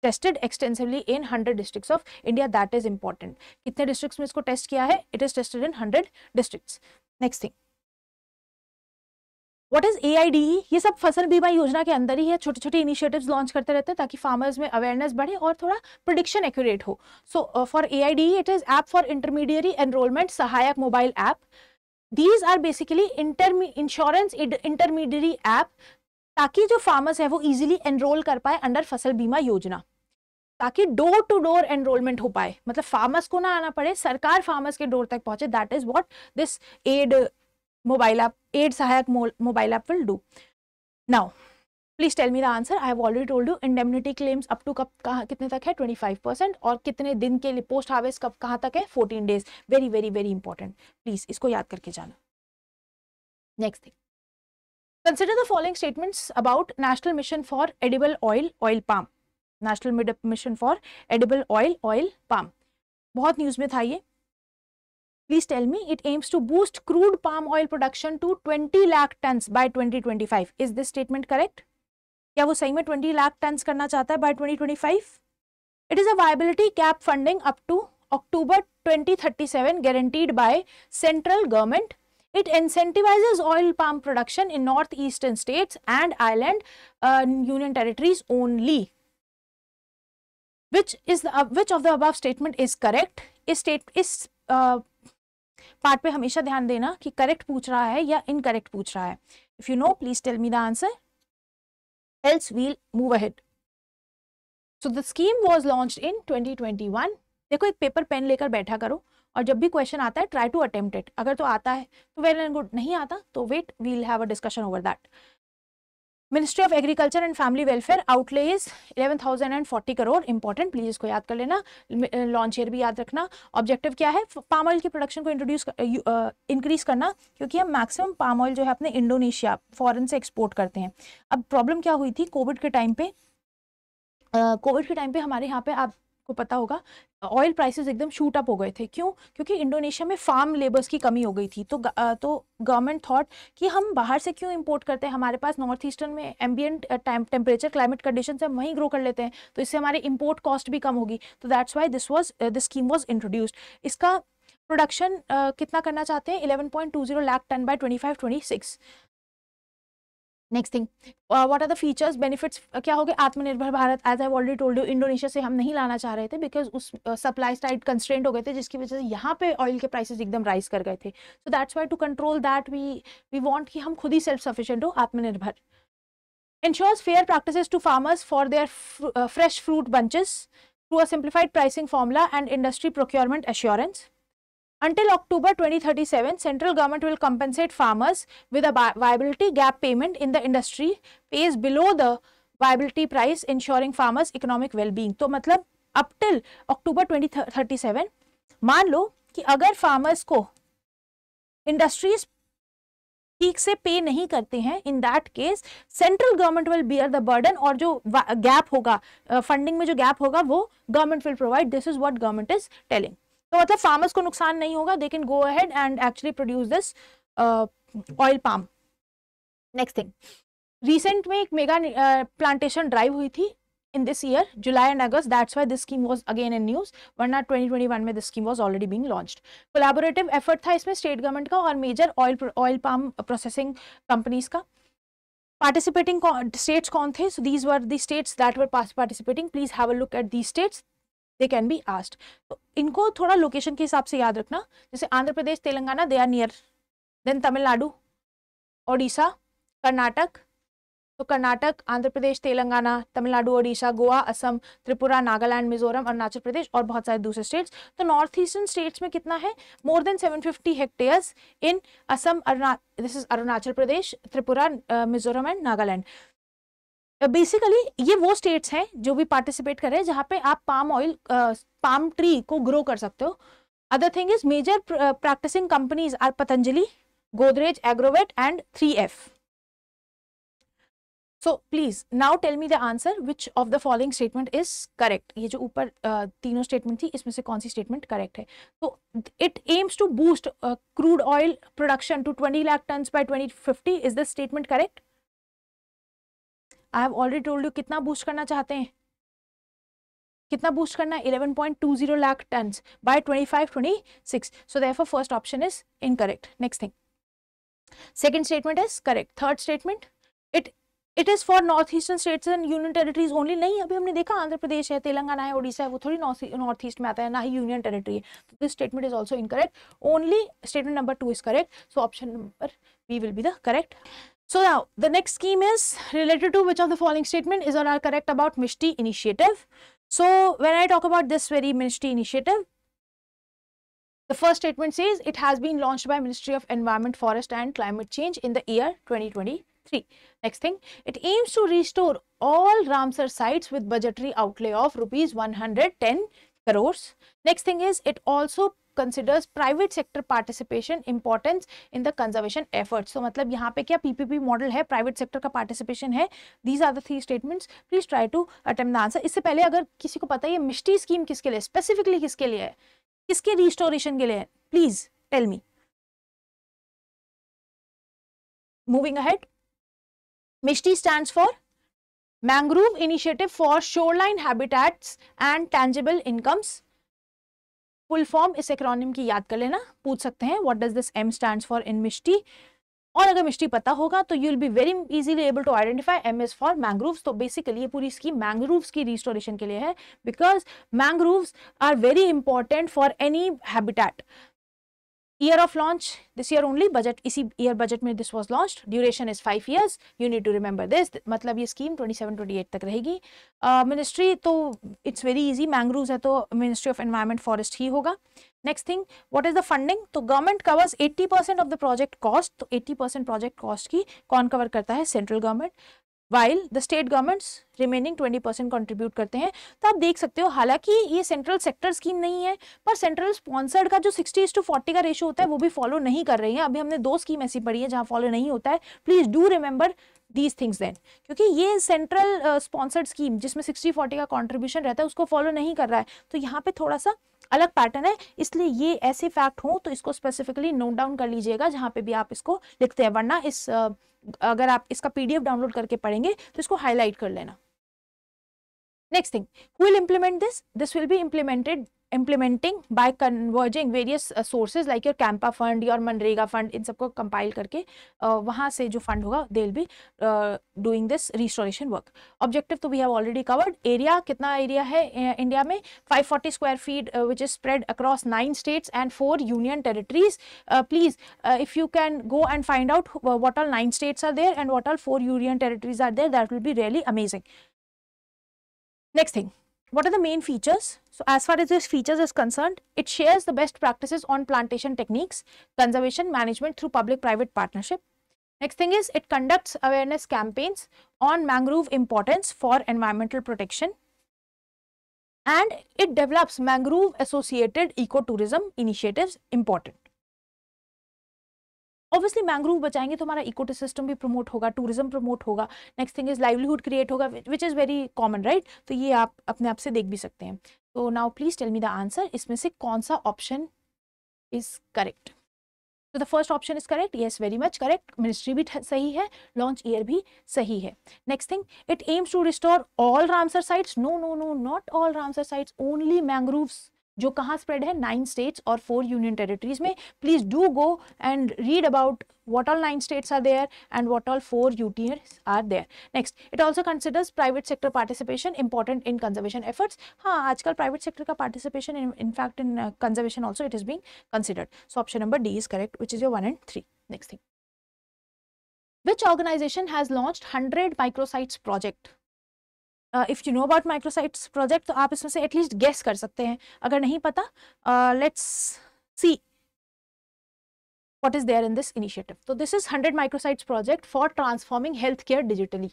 tested extensively in 100 districts of India. That is important. कितने districts में इसको test किया है? It is tested in 100 districts. Next thing, what is AIDE? ये सब फसल बीमा योजना के अंदर ही है. छोटे छोटे इनिशिएटिव्स लॉन्च करते रहते हैं ताकि फार्मर्स में अवेयरनेस बढ़े और थोड़ा प्रेडिक्शन एक्यूरेट हो. So for AIDE it is app for intermediary enrolment Sahayak mobile app. These are basically insurance intermediary app ताकि जो फार्मर्स है वो इजीली एनरोल कर पाए अंडर फसल बीमा योजना, ताकि डोर टू डोर एनरोलमेंट हो पाए, मतलब फार्मर्स को ना आना पड़े, सरकार फार्मर्स के डोर तक पहुंचे. That is what this AIDE mobile app, AIDE Sahayak mobile app will do. Now please tell me the answer. I have already told you indemnity claims up to कब कहाँ कितने तक है? 25%. और कितने दिन के लिए पोस्ट हार्वेस्ट कब कहाँ तक है? 14 days. Very very very important, please इसको याद करके जाना. Next thing, consider the following statements about National Mission for Edible Oil, Oil Palm. National Mission for Edible Oil, Oil Palm. बहुत न्यूज में था ये. Please tell me, it aims to boost crude palm oil production to 20 lakh tons by 2025. Is this statement correct? क्या वो सही में 20 lakh tons करना चाहता है by 2025? It is a viability cap funding up to October 2037 guaranteed by central government. It incentivizes oil palm production in northeastern states and island union territories only. Which of the above statement is correct? इस part पे हमेशा ध्यान देना कि correct पूछ रहा है या इनकरेक्ट पूछ रहा है. If you know please tell me the answer, else we'll move ahead. So the scheme was launched in 2021. देखो एक पेपर पेन लेकर बैठा करो और जब भी क्वेश्चन आता है ट्राई टू अटेम्प्ट इट. अगर तो आता है तो वेल एंड गुड, नहीं आता तो wait, we'll have a discussion over that. Ministry of agriculture and family welfare outlay is 11,040 crore. Important, please इसको याद कर लेना, लॉन्च ईयर भी याद रखना। ऑब्जेक्टिव क्या है? पाम ऑयल की प्रोडक्शन को इंक्रीज करना, क्योंकि हम मैक्सिमम पाम ऑयल जो है अपने इंडोनेशिया फॉरेन से एक्सपोर्ट करते हैं। अब प्रॉब्लम क्या हुई थी कोविड के टाइम पे? हमारे यहाँ पे आपको पता होगा ऑयल प्राइसेस एकदम शूट अप हो गए थे। क्यों? क्योंकि इंडोनेशिया में फार्म लेबर्स की कमी हो गई थी। तो गवर्नमेंट थॉट कि हम बाहर से क्यों इंपोर्ट करते हैं, हमारे पास नॉर्थ ईस्टर्न में एम्बिएंट टेम्परेचर क्लाइमेट कंडीशन से हम वहीं ग्रो कर लेते हैं, तो इससे हमारे इंपोर्ट कॉस्ट भी कम होगी। तो that's why this scheme was introduced. इसका प्रोडक्शन कितना करना चाहते हैं? 11.20 lakh tonne by 25-26। Next thing, what are the features benefits? क्या हो गए? Aatmanirbhar Bharat, as I already told you, Indonesia से हम नहीं लाना चाह रहे थे बिकॉज उस सप्लाई साइड कंस्ट्रेंट हो गए थे, जिसकी वजह से यहाँ पे ऑयल के प्राइसेस एकदम राइज कर गए थे। So that's why to control that we want कि हम खुद ही सेल्फ सफिशिएंट हो, आत्मनिर्भर। ensures fair practices to farmers for their fresh fruit bunches through a simplified pricing formula and industry procurement assurance. Until October 2037, central government will compensate farmers with a viability gap payment in the industry pays below the viability price, ensuring farmers economic well-being. तो मतलब up till October 2037 मान लो कि अगर farmers को industries ठीक से पे नहीं करते हैं, in that case central government will bear the burden, और जो गैप होगा फंडिंग में जो गैप होगा वो government will provide. This is what government is telling. तो मतलब फार्मर्स को नुकसान नहीं होगा, they can go ahead and actually produce this oil palm. Next thing, recent में एक मेगा प्लांटेशन ड्राइव हुई थी in this year, July and August. That's why this scheme was again in news. वरना 2021 में this scheme was already being launched. Collaborative effort था इसमें state government का और major oil palm processing companies का। Participating states कौन थे? So these were the states that were participating. Please have a look at these states. They can be asked. तो इनको थोड़ा लोकेशन के हिसाब से याद रखना, जैसे Andhra Pradesh, Telangana, they are near. Then Tamil Nadu, Odisha, Karnataka. तो कर्नाटक, आंध्र प्रदेश, तेलंगाना, तमिलनाडु, ओडिशा, गोवा, असम, त्रिपुरा, नागालैंड, मिजोरम, अरुणाचल प्रदेश और बहुत सारे दूसरे स्टेट्स। तो नॉर्थ ईस्टर्न स्टेट्स में कितना है? More than 750 hectares in Assam, this is Arunachal Pradesh, Tripura, Mizoram and Nagaland. Basically ये वो स्टेट्स हैं जो भी पार्टिसिपेट कर रहे हैं जहाँ पे आप पाम ट्री को ग्रो कर सकते हो। Other thing is major practising companies are Patanjali, Godrej, Agrovet and 3F. So please now tell me the answer, which of the following statement is correct? ये जो ऊपर तीनों स्टेटमेंट थी, इसमें से कौन सी स्टेटमेंट करेक्ट है? तो it aims to boost crude oil production to 20 lakh tons by 2050. Is this statement correct? I have already told you कितना बूस्ट करना चाहते हैं, कितना बूस्ट करना है? 11.20 lakh tons by 25-26. So therefore first option is incorrect. Next thing, second statement is correct. Third statement, it is for north eastern states and union territories only. नहीं, अभी हमने देखा आंध्र प्रदेश है, तेलंगाना है, ओडिशा है, वो थोड़ी नॉर्थ ईस्ट में आता है, ना ही यूनियन टेरिटरी है। तो this statement is also incorrect. Only statement number 2 is correct, so option number B will be the correct. So now the next scheme is related to which of the following statement is or are correct about Mishti initiative. So when I talk about this very Mishti initiative, the first statement says it has been launched by Ministry of Environment, Forest and Climate Change in the year 2023. Next thing, it aims to restore all Ramsar sites with budgetary outlay of rupees 110 crores. Next thing is it also considers private sector participation importance in the conservation efforts. So मतलब यहाँ पे क्या PPP model है, private sector का participation है. These are the 3 statements. Please try to attempt the answer. इससे पहले अगर किसी को पता है ये मिष्टी स्कीम किसके लिए, स्पेसिफिकली किसके लिए है, किसके रिस्टोरेशन के लिए है, please tell me. Moving ahead, Mishti stands for Mangrove Initiative for Shoreline Habitats and Tangible Incomes. Full form इस एक्रोनिम की याद कर लेना, पूछ सकते हैं what does this M stands for in MISHTI. और अगर मिष्टी पता होगा तो you will be very easily able to identify M is for mangroves. तो बेसिकली ये पूरी स्कीम मैंग्रोव्स की रिस्टोरेशन के लिए है, because mangroves are very important for any habitat. Year of launch this year only, budget इसी year budget में this was launched. Duration is 5 years. You need to remember this. मतलब ये scheme 27-28 तक रहेगी. मिनिस्ट्री तो it's very easy, मैंग्रोव्स है तो ministry of environment forest ही होगा. Next thing, what is the funding? तो government covers 80% of the project cost. तो 80% प्रोजेक्ट कॉस्ट की कौन कवर करता है? Central government. While the state governments remaining 20% contribute करते हैं। तो आप देख सकते हो हालांकि ये सेंट्रल सेक्टर स्कीम नहीं है, पर सेंट्रल स्पॉन्सर्ड का जो 60:40 का रेशो होता है वो भी फॉलो नहीं कर रही है। अभी हमने 2 स्कीम ऐसी पढ़ी है जहां फॉलो नहीं होता है। Please do remember these things then, क्योंकि ये सेंट्रल स्पॉन्सर्ड स्कीम जिसमें 60-40 का कॉन्ट्रीब्यूशन रहता है उसको फॉलो नहीं कर रहा है। तो यहाँ पे थोड़ा सा अलग पैटर्न है, इसलिए ये ऐसे फैक्ट हो तो इसको स्पेसिफिकली नोट डाउन कर लीजिएगा जहां पे भी आप इसको लिखते हैं, वरना इस अगर आप इसका पीडीएफ डाउनलोड करके पढ़ेंगे तो इसको हाईलाइट कर लेना। Next thing, who will implement this? This will be implementing by converging various sources like your Campa fund, your Manrega fund, इन सबको कंपाइल करके वहां से जो फंड होगा they will be doing this restoration work. Objective तो we have already covered. Area, कितना area है India में? 540 square feet which is spread across 9 states and 4 union territories. Please if you can go and find out what all 9 states are there and what all 4 union territories are there, that will be really amazing. Next thing, what are the main features? So as far as this features is concerned, it shares the best practices on plantation techniques, conservation management through public-private partnership. Next thing is it conducts awareness campaigns on mangrove importance for environmental protection, and it develops mangrove associated ecotourism initiatives important. Obviously mangrove बचाएंगे तो हमारा ecosystem भी promote होगा, tourism promote होगा। Next thing is livelihood create होगा, which is very common, right? तो ये आप अपने आप से देख भी सकते हैं। तो now please tell me the answer, इसमें से कौन सा ऑप्शन इज करेक्ट? तो the first option is correct, yes, very much correct. Ministry भी सही है, लॉन्च ईयर भी सही है। Next thing, it aims to restore all Ramsar sites. No no no, not all Ramsar sites, only mangroves, जो कहाँ spread है? 9 स्टेट्स और 4 यूनियन टेरिटरीज में। Please do go and read about what all 9 states are there and what all 4 UTs are there. Next, it also considers private sector participation important in conservation efforts. हाँ, आजकल private sector का participation in fact in conservation also it is being considered. So option number D is correct, which is your 1 and 3. Next thing, which organization has launched 100 microsites project? If you know about microsites project, तो आप इसमें से at least guess कर सकते हैं। अगर नहीं पता, let's see what is there in this initiative. So this is 100 microsites project for transforming healthcare digitally.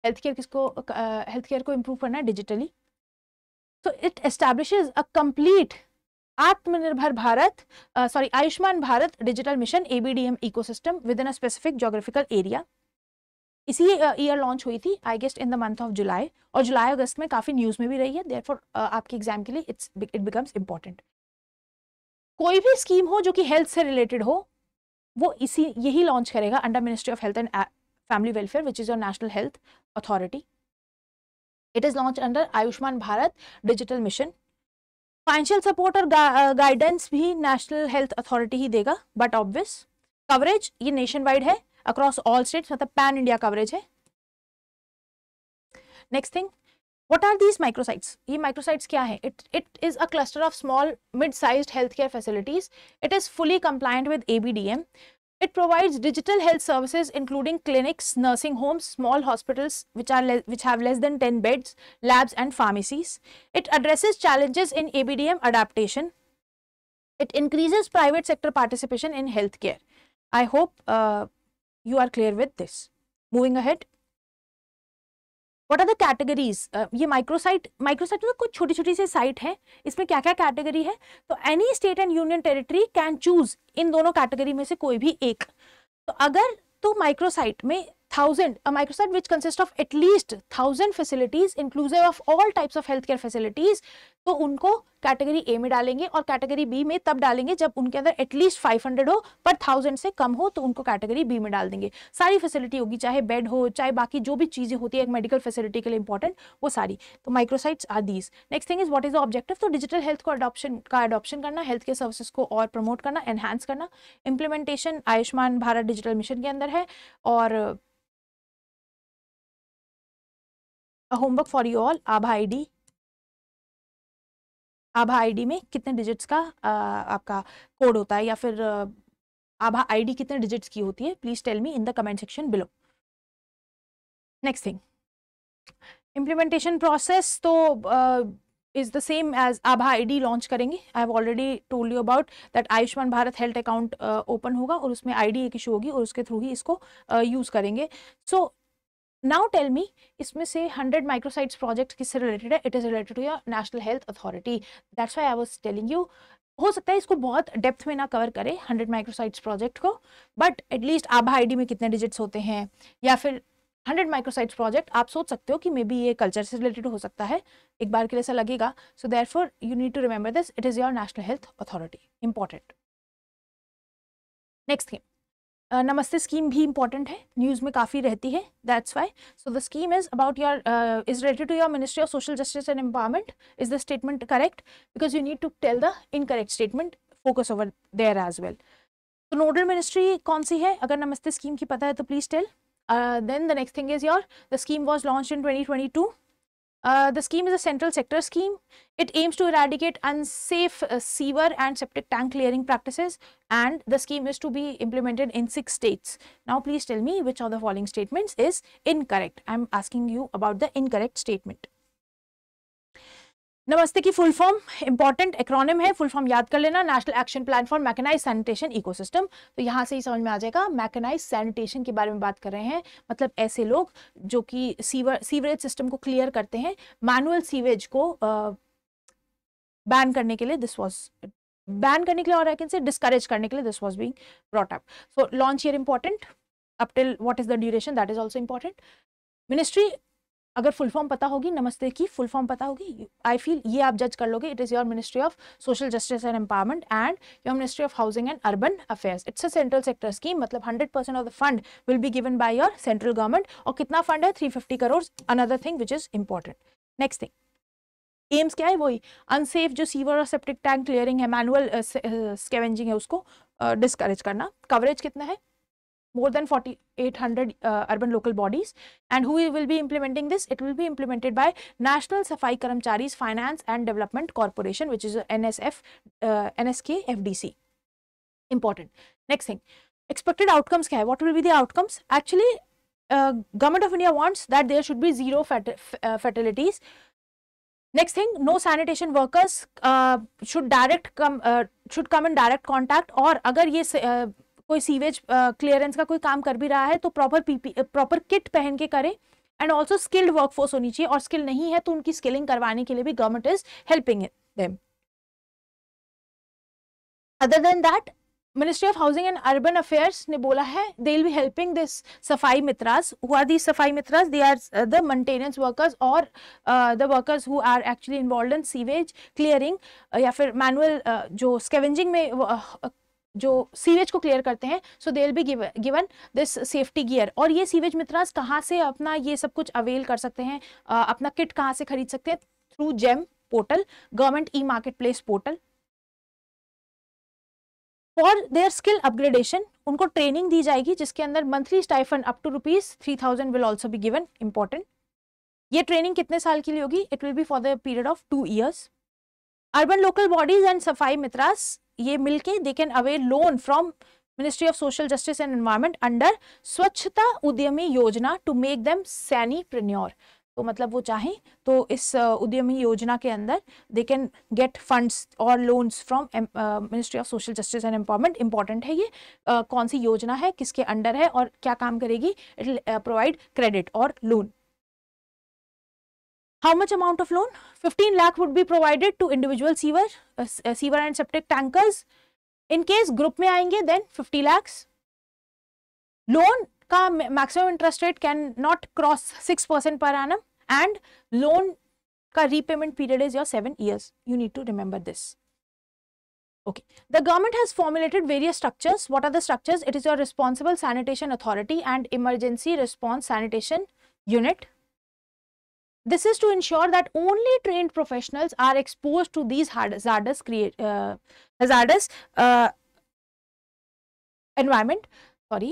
Healthcare को improve करना है digitally. So it establishes a complete Atmanirbhar Bharat, Ayushman Bharat digital mission ABDM ecosystem within a specific geographical area. इसी year launch हुई थी, I guess in the month of July, और जुलाई अगस्त में काफी न्यूज में भी रही है। देयरफॉर आपके एग्जाम के लिए इट बिकम्स इंपॉर्टेंट। कोई भी स्कीम हो जो कि हेल्थ से रिलेटेड हो, वो यही लॉन्च करेगा under ministry of health and family welfare, which is your national health authority. It is launch under Ayushman Bharat digital mission. Financial support और गाइडेंस भी नेशनल हेल्थ अथॉरिटी ही देगा, बट ऑब्वियस कवरेज ये nation wide है, across all states, मतलब pan India coverage है। Next thing, what are these microsites? ये microsites क्या है? It is a cluster of small mid-sized healthcare facilities. It is fully compliant with ABDM. It provides digital health services including clinics, nursing homes, small hospitals which have less than 10 beds, labs and pharmacies. It addresses challenges in ABDM adaptation. It increases private sector participation in healthcare. I hope you are clear with this. Moving ahead. What are the categories? ये microsite तो कुछ छोटी छोटी सी site है, इसमें क्या क्या category है? तो any state and union territory can choose इन दोनों कैटेगरी में से कोई भी एक। तो अगर तो माइक्रोसाइट में 1000, a microsite which consists of at least 1000 facilities inclusive of all types of healthcare facilities, तो उनको कैटेगरी ए में डालेंगे, और कैटेगरी बी में तब डालेंगे जब उनके अंदर एटलीस्ट 500 हो पर 1000 से कम हो, तो उनको कैटेगरी बी में डाल देंगे। सारी फैसिलिटी होगी, चाहे बेड हो, चाहे बाकी जो भी चीजें होती है एक मेडिकल फैसिलिटी के लिए इंपॉर्टेंट, वो सारी। तो microsites are these. Next thing is what is the objective? तो डिजिटल हेल्थ को अडॉप्शन करना, हेल्थ केयर सर्विसेज को और प्रमोट करना, एनहांस करना। Implementation Ayushman Bharat digital mission के अंदर है, और होमवर्क फॉर यू ऑल, आभा आईडी में कितने डिजिट्स का आपका कोड होता है, या फिर आभा आईडी कितने डिजिट्स की होती है? Please tell me in the comment section below. Next thing, implementation process तो इज द सेम एज आभा आईडी लॉन्च करेंगे। I have already told you about that Ayushman Bharat health account open होगा और उसमें आईडी एक इशू होगी और उसके थ्रू ही इसको यूज करेंगे। सो नाउ टेल मी, इसमें से 100 माइक्रोसाइट्स प्रोजेक्ट किससे रिलेटेड है? It is related to your national health authority. That's why I was telling you. हो सकता है इसको बहुत डेप्थ में ना कवर करे 100 माइक्रोसाइट्स प्रोजेक्ट को, बट एटलीस्ट आभा आईडी में कितने डिजिट्स होते हैं, या फिर 100 माइक्रोसाइट्स प्रोजेक्ट आप सोच सकते हो कि मे बी ये कल्चर से रिलेटेड हो सकता है, एक बार के लिए ऐसा लगेगा। So therefore you need to remember this, it is your national health authority, important. Next thing, NAMASTE scheme भी इंपॉर्टेंट है, न्यूज़ में काफ़ी रहती है, that's why. So the scheme is about your is related to your ministry of social justice and empowerment. Is the statement correct? Because you need to tell the incorrect statement, focus over there as well. तो nodal ministry कौन सी है? अगर नमस्ते scheme की पता है तो please tell. Then the next thing is the scheme was launched in 2022. The scheme is a central sector scheme. It aims to eradicate unsafe sewer and septic tank clearing practices, and the scheme is to be implemented in 6 states. Now please tell me which of the following statements is incorrect. I am asking you about the incorrect statement. NAMASTE की full form important acronym है, full form याद कर लेना, national action plan for mechanised sanitation ecosystem. तो यहाँ से ही समझ में आ जाएगा, मैकेनाइज्ड सैनिटेशन के बारे में बात कर रहे हैं, मतलब ऐसे लोग जो कि सीवरेज सिस्टम को क्लियर करते हैं, मैनुअल सीवेज को बैन करने के लिए, दिस वाज बैन करने के लिए, और आई कैन से डिस्करेज करने के लिए this was being brought up. So launch year important, up till what is the duration, that is also important. Ministry अगर फुल फॉर्म पता होगी, नमस्ते की फुल फॉर्म पता होगी, आई फील ये आप जज कर लोगे, it is your ministry of social justice and empowerment and your ministry of housing and urban affairs. It's a central sector scheme, मतलब 100% of the fund will be given by your central government. और कितना fund है? 350 crore, another thing which is important. Next thing, AIIMS क्या है? वही unsafe जो sewer और septic tank clearing है, मैनुअल स्कैवेंजिंग है, उसको डिस्करेज करना। कवरेज कितना है? More than 4,800 urban local bodies. And who will be implementing this? It will be implemented by National Safai Karamcharis Finance and Development Corporation, which is NSF, NSK FDC. Important. Next thing, expected outcomes क्या है? What will be the outcomes? Actually, Government of India wants that there should be zero fatalities. Next thing, no sanitation workers should come in direct contact, और अगर ये कोई sewage clearance का कोई काम कर भी रहा है तो प्रॉपर किट पहन के करे, एंड ऑल्सो स्किल्ड वर्कफोर्स होनी चाहिए, और स्किल नहीं है तो उनकी स्किलिंग करवाने के लिए भी government is helping them. Other than that, ministry of housing and urban affairs ने बोला है they will be helping this सफाई मित्रास। हु आर दीस सफाई मित्रास? They are the maintenance workers और the workers who are actually involved in sewage clearing, या फिर मैनुअल जो स्कैवेंजिंग में जो सीवेज को क्लियर करते हैं। So they will be given this safety gear. और ये सीवेज मित्रास कहाँ से अपना ये सब कुछ अवेल कर सकते हैं, अपना किट कहाँ से खरीद सकते हैं? Through GeM portal, government e market place portal. For their skill upgradation, उनको ट्रेनिंग दी जाएगी जिसके अंदर monthly stipend up to ₹3,000 will also be given. Important, ये ट्रेनिंग कितने साल के लिए होगी? It will be for the period of 2 years। Urban local bodies and Safai Mitras ये मिलके they can avail loan from ministry of social justice and environment under Swachhata उद्यमी योजना टू मेक देम सैनीप्रेन्योर। तो मतलब वो चाहें तो इस उद्यमी योजना के अंदर दे कैन गेट फंड्स और loans from ministry of social justice and empowerment. Important है ये, कौन सी योजना है, किसके अंडर है और क्या काम करेगी? इट विल प्रोवाइड क्रेडिट और loan. How much amount of loan? 15 lakh would be provided to individual sewer and septic tankers. In case group में आएंगे then 50 lakhs. Loan का maximum interest rate can not cross 6% per annum, and loan का repayment period is your 7 years. You need to remember this. Okay. The government has formulated various structures. What are the structures? It is your responsible sanitation authority and emergency response sanitation unit. This is to ensure that only trained professionals are exposed to these hazardous environment. Sorry.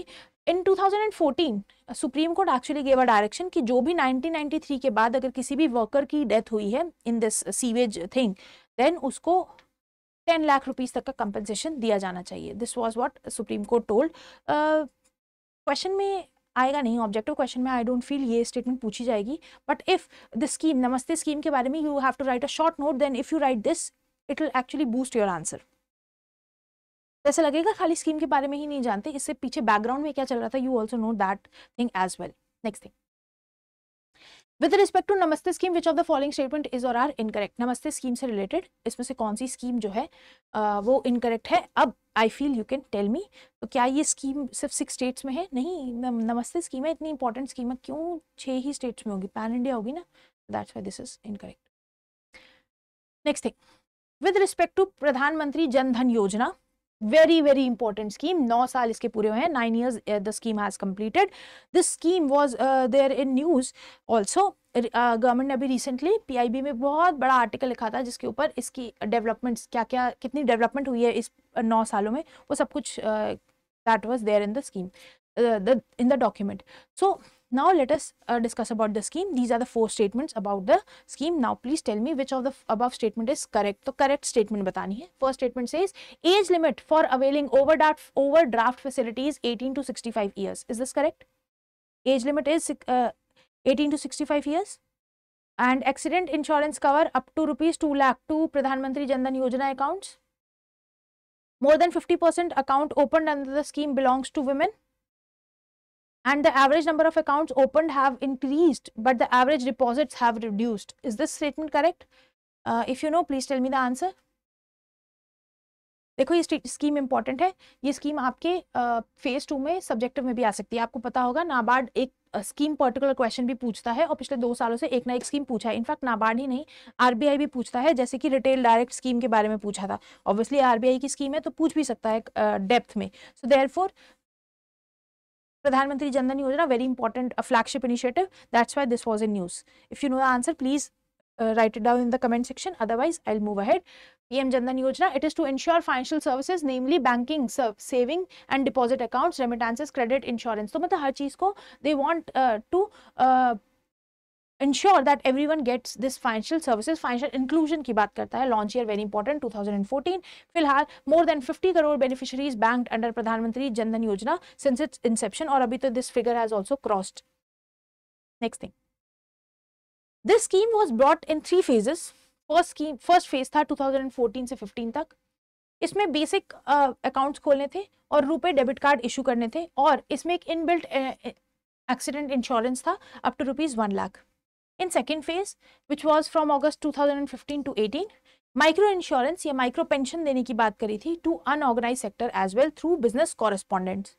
In 2014, Supreme Court actually gave a direction कि जो भी 1993 के बाद अगर किसी भी worker की death हुई है in this sewage thing, then उसको 10 लाख रुपीस तक का कंपनसेशन दिया जाना चाहिए. This was what Supreme Court told. Question में आएगा नहीं, ऑब्जेक्टिव क्वेश्चन में आई डोंट फील ये स्टेटमेंट पूछी जाएगी, but if the scheme NAMASTE scheme के बारे में you have to write a short note, then if you write this it will actually boost your answer. ऐसा लगेगा खाली स्कीम के बारे में ही नहीं जानते, इससे पीछे बैकग्राउंड में क्या चल रहा था, you also know that thing as well. Next thing, with respect to Namaste scheme which of the following statement is और आर इनकरेक्ट। नमस्ते स्कीम से रिलेटेड इसमें से कौन सी स्कीम जो है वो इनकरेक्ट है? अब I feel you can tell me. तो क्या ये स्कीम सिर्फ 6 स्टेट्स में है? नहीं, नमस्ते स्कीम है, इतनी इंपॉर्टेंट स्कीम है, क्यों 6 ही स्टेट्स में होगी? पैन इंडिया होगी ना, that's why this is incorrect. Next thing, with respect to Pradhan Mantri Jan Dhan योजना, very very important scheme, 9 साल इसके पूरे हुए हैं, 9 years the scheme has completed. This scheme was there in news also. Government ने अभी रिसेंटली PIB में बहुत बड़ा आर्टिकल लिखा था जिसके ऊपर इसकी डेवलपमेंट्स क्या क्या कितनी डेवलपमेंट हुई है इस 9 सालों में, वो सब कुछ that was there in the scheme, in the document. So now let us discuss about the scheme. These are the 4 statements about the scheme. Now please tell me which of the above statement is correct. तो correct statement बतानी है. First statement says age limit for availing overdraft facilities 18 to 65 years. Is this correct? Age limit is 18 to 65 years. And accident insurance cover up to rupees 2 lakh to Pradhan Mantri Jan Dhan Yojana accounts. More than 50% account opened under the scheme belongs to women. And the average number of accounts opened have increased, but the average deposits have reduced. Is this statement correct? If you know, please tell me the answer. देखो ये scheme important है, ये scheme आपके phase 2 में subjective में भी आ सकती है। आपको पता होगा नाबार्ड एक स्कीम पर्टिकुलर क्वेश्चन भी पूछता है और पिछले 2 सालों से एक ना एक स्कीम पूछा है। इनफैक्ट नाबार्ड ही नहीं, RBI भी पूछता है, जैसे कि रिटेल डायरेक्ट स्कीम के बारे में पूछा था। ऑब्वियसली RBI की स्कीम है तो पूछ भी सकता है डेप्थ में। सो देयरफॉर प्रधानमंत्री जन धन योजना, very important, a flagship initiative. That's why this was in news. If you know the answer, please write it down in the comment section. Otherwise, I'll move ahead. PM Jan Dhan Yojana, it is to ensure financial services, namely banking, saving and deposit accounts, remittances, credit, insurance. तो मतलब हर चीज को they want to ensure that everyone gets this financial services. Financial inclusion की बात करता है. Launch year very important 2014. फिलहाल more than 50 crore beneficiaries banked under प्रधानमंत्री जन धन योजना since its inception, और अभी तो this figure has also crossed. Next thing, this scheme was brought in 3 phases. First phase था 2014 से 15 तक. इसमें बेसिक अकाउंट्स खोलने थे और रुपए डेबिट कार्ड इशू करने थे, और इसमें एक इनबिल्ट एक्सीडेंट इंश्योरेंस था up to ₹1 lakh. In second phase, which was from August 2015 to 18, micro insurance या माइक्रो पेंशन देने की बात करी थी to unorganized sector as well through business correspondents.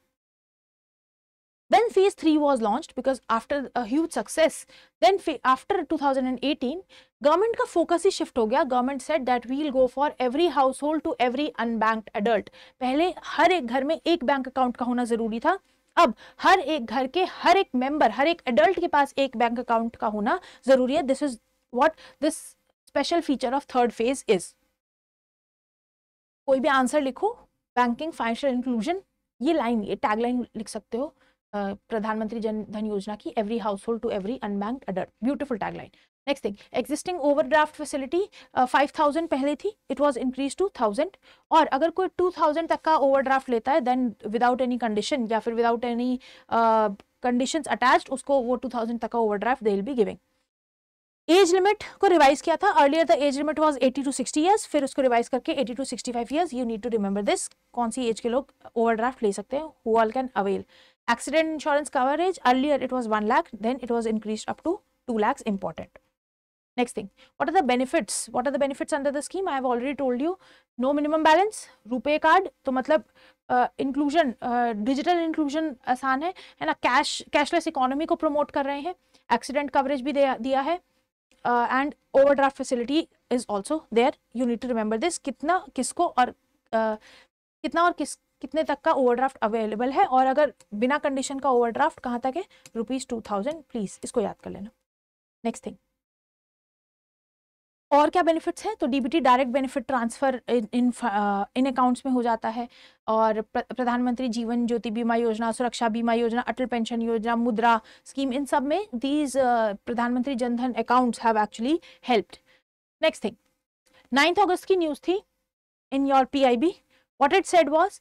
Then phase 3 was launched because after a huge success, then after 2018, government का focus ही shift हो गया. Government said that we'll go for every household to every unbanked adult. पहले हर एक घर में एक bank account का होना जरूरी था, अब हर एक घर के हर एक मेंबर, हर एक एडल्ट के पास एक बैंक अकाउंट का होना जरूरी है. This is what this special feature of third phase is. कोई भी आंसर लिखो, बैंकिंग फाइनेंशियल इंक्लूजन, ये लाइन, ये टैगलाइन लिख सकते हो प्रधानमंत्री जन धन योजना की, every household to every unbanked adult. Beautiful tagline. Next thing, existing overdraft facility 5000 पहले थी, इट वाज इंक्रीज टू 1000, और अगर कोई 2000 तक का ओवरड्राफ्ट लेता है देन विदाउट एनी कंडीशन या फिर विदाउट एनी कंडीशंस अटैच्ड, उसको वो 2000 तक का overdraft they will be giving. Age limit को रिवाइज किया था, earlier the age limit was 80 to 60 years, फिर उसको रिवाइज करके 80 to 65 years. You need to remember this. कौन सी एज के लोग ओवरड्राफ्ट ले सकते हैं, who all can avail. Accident insurance coverage, earlier it was 1 lakh, then it was increased up to 2 lakhs. Important. Next thing, what are the benefits? What are the benefits under the scheme? I have already told you. No minimum balance, रुपए card, तो मतलब inclusion, digital inclusion आसान है ना. Cashless economy को promote कर रहे हैं. एक्सीडेंट कवरेज भी दिया है, and overdraft facility is also there. You need to remember this. कितना किसको और कितने तक का ओवरड्राफ्ट अवेलेबल है, और अगर बिना कंडीशन का ओवरड्राफ्ट कहाँ तक है, ₹2000. प्लीज इसको याद कर लेना. नेक्स्ट थिंग, और क्या बेनिफिट्स हैं, तो डीबीटी डायरेक्ट बेनिफिट ट्रांसफर इन अकाउंट्स में हो जाता है, और प्रधानमंत्री जीवन ज्योति बीमा योजना, सुरक्षा बीमा योजना, अटल पेंशन योजना, मुद्रा स्कीम, इन सब में दीज प्रधानमंत्री जन धन accounts have actually helped. Next thing, 9 अगस्त की न्यूज थी in your PIB. What it said was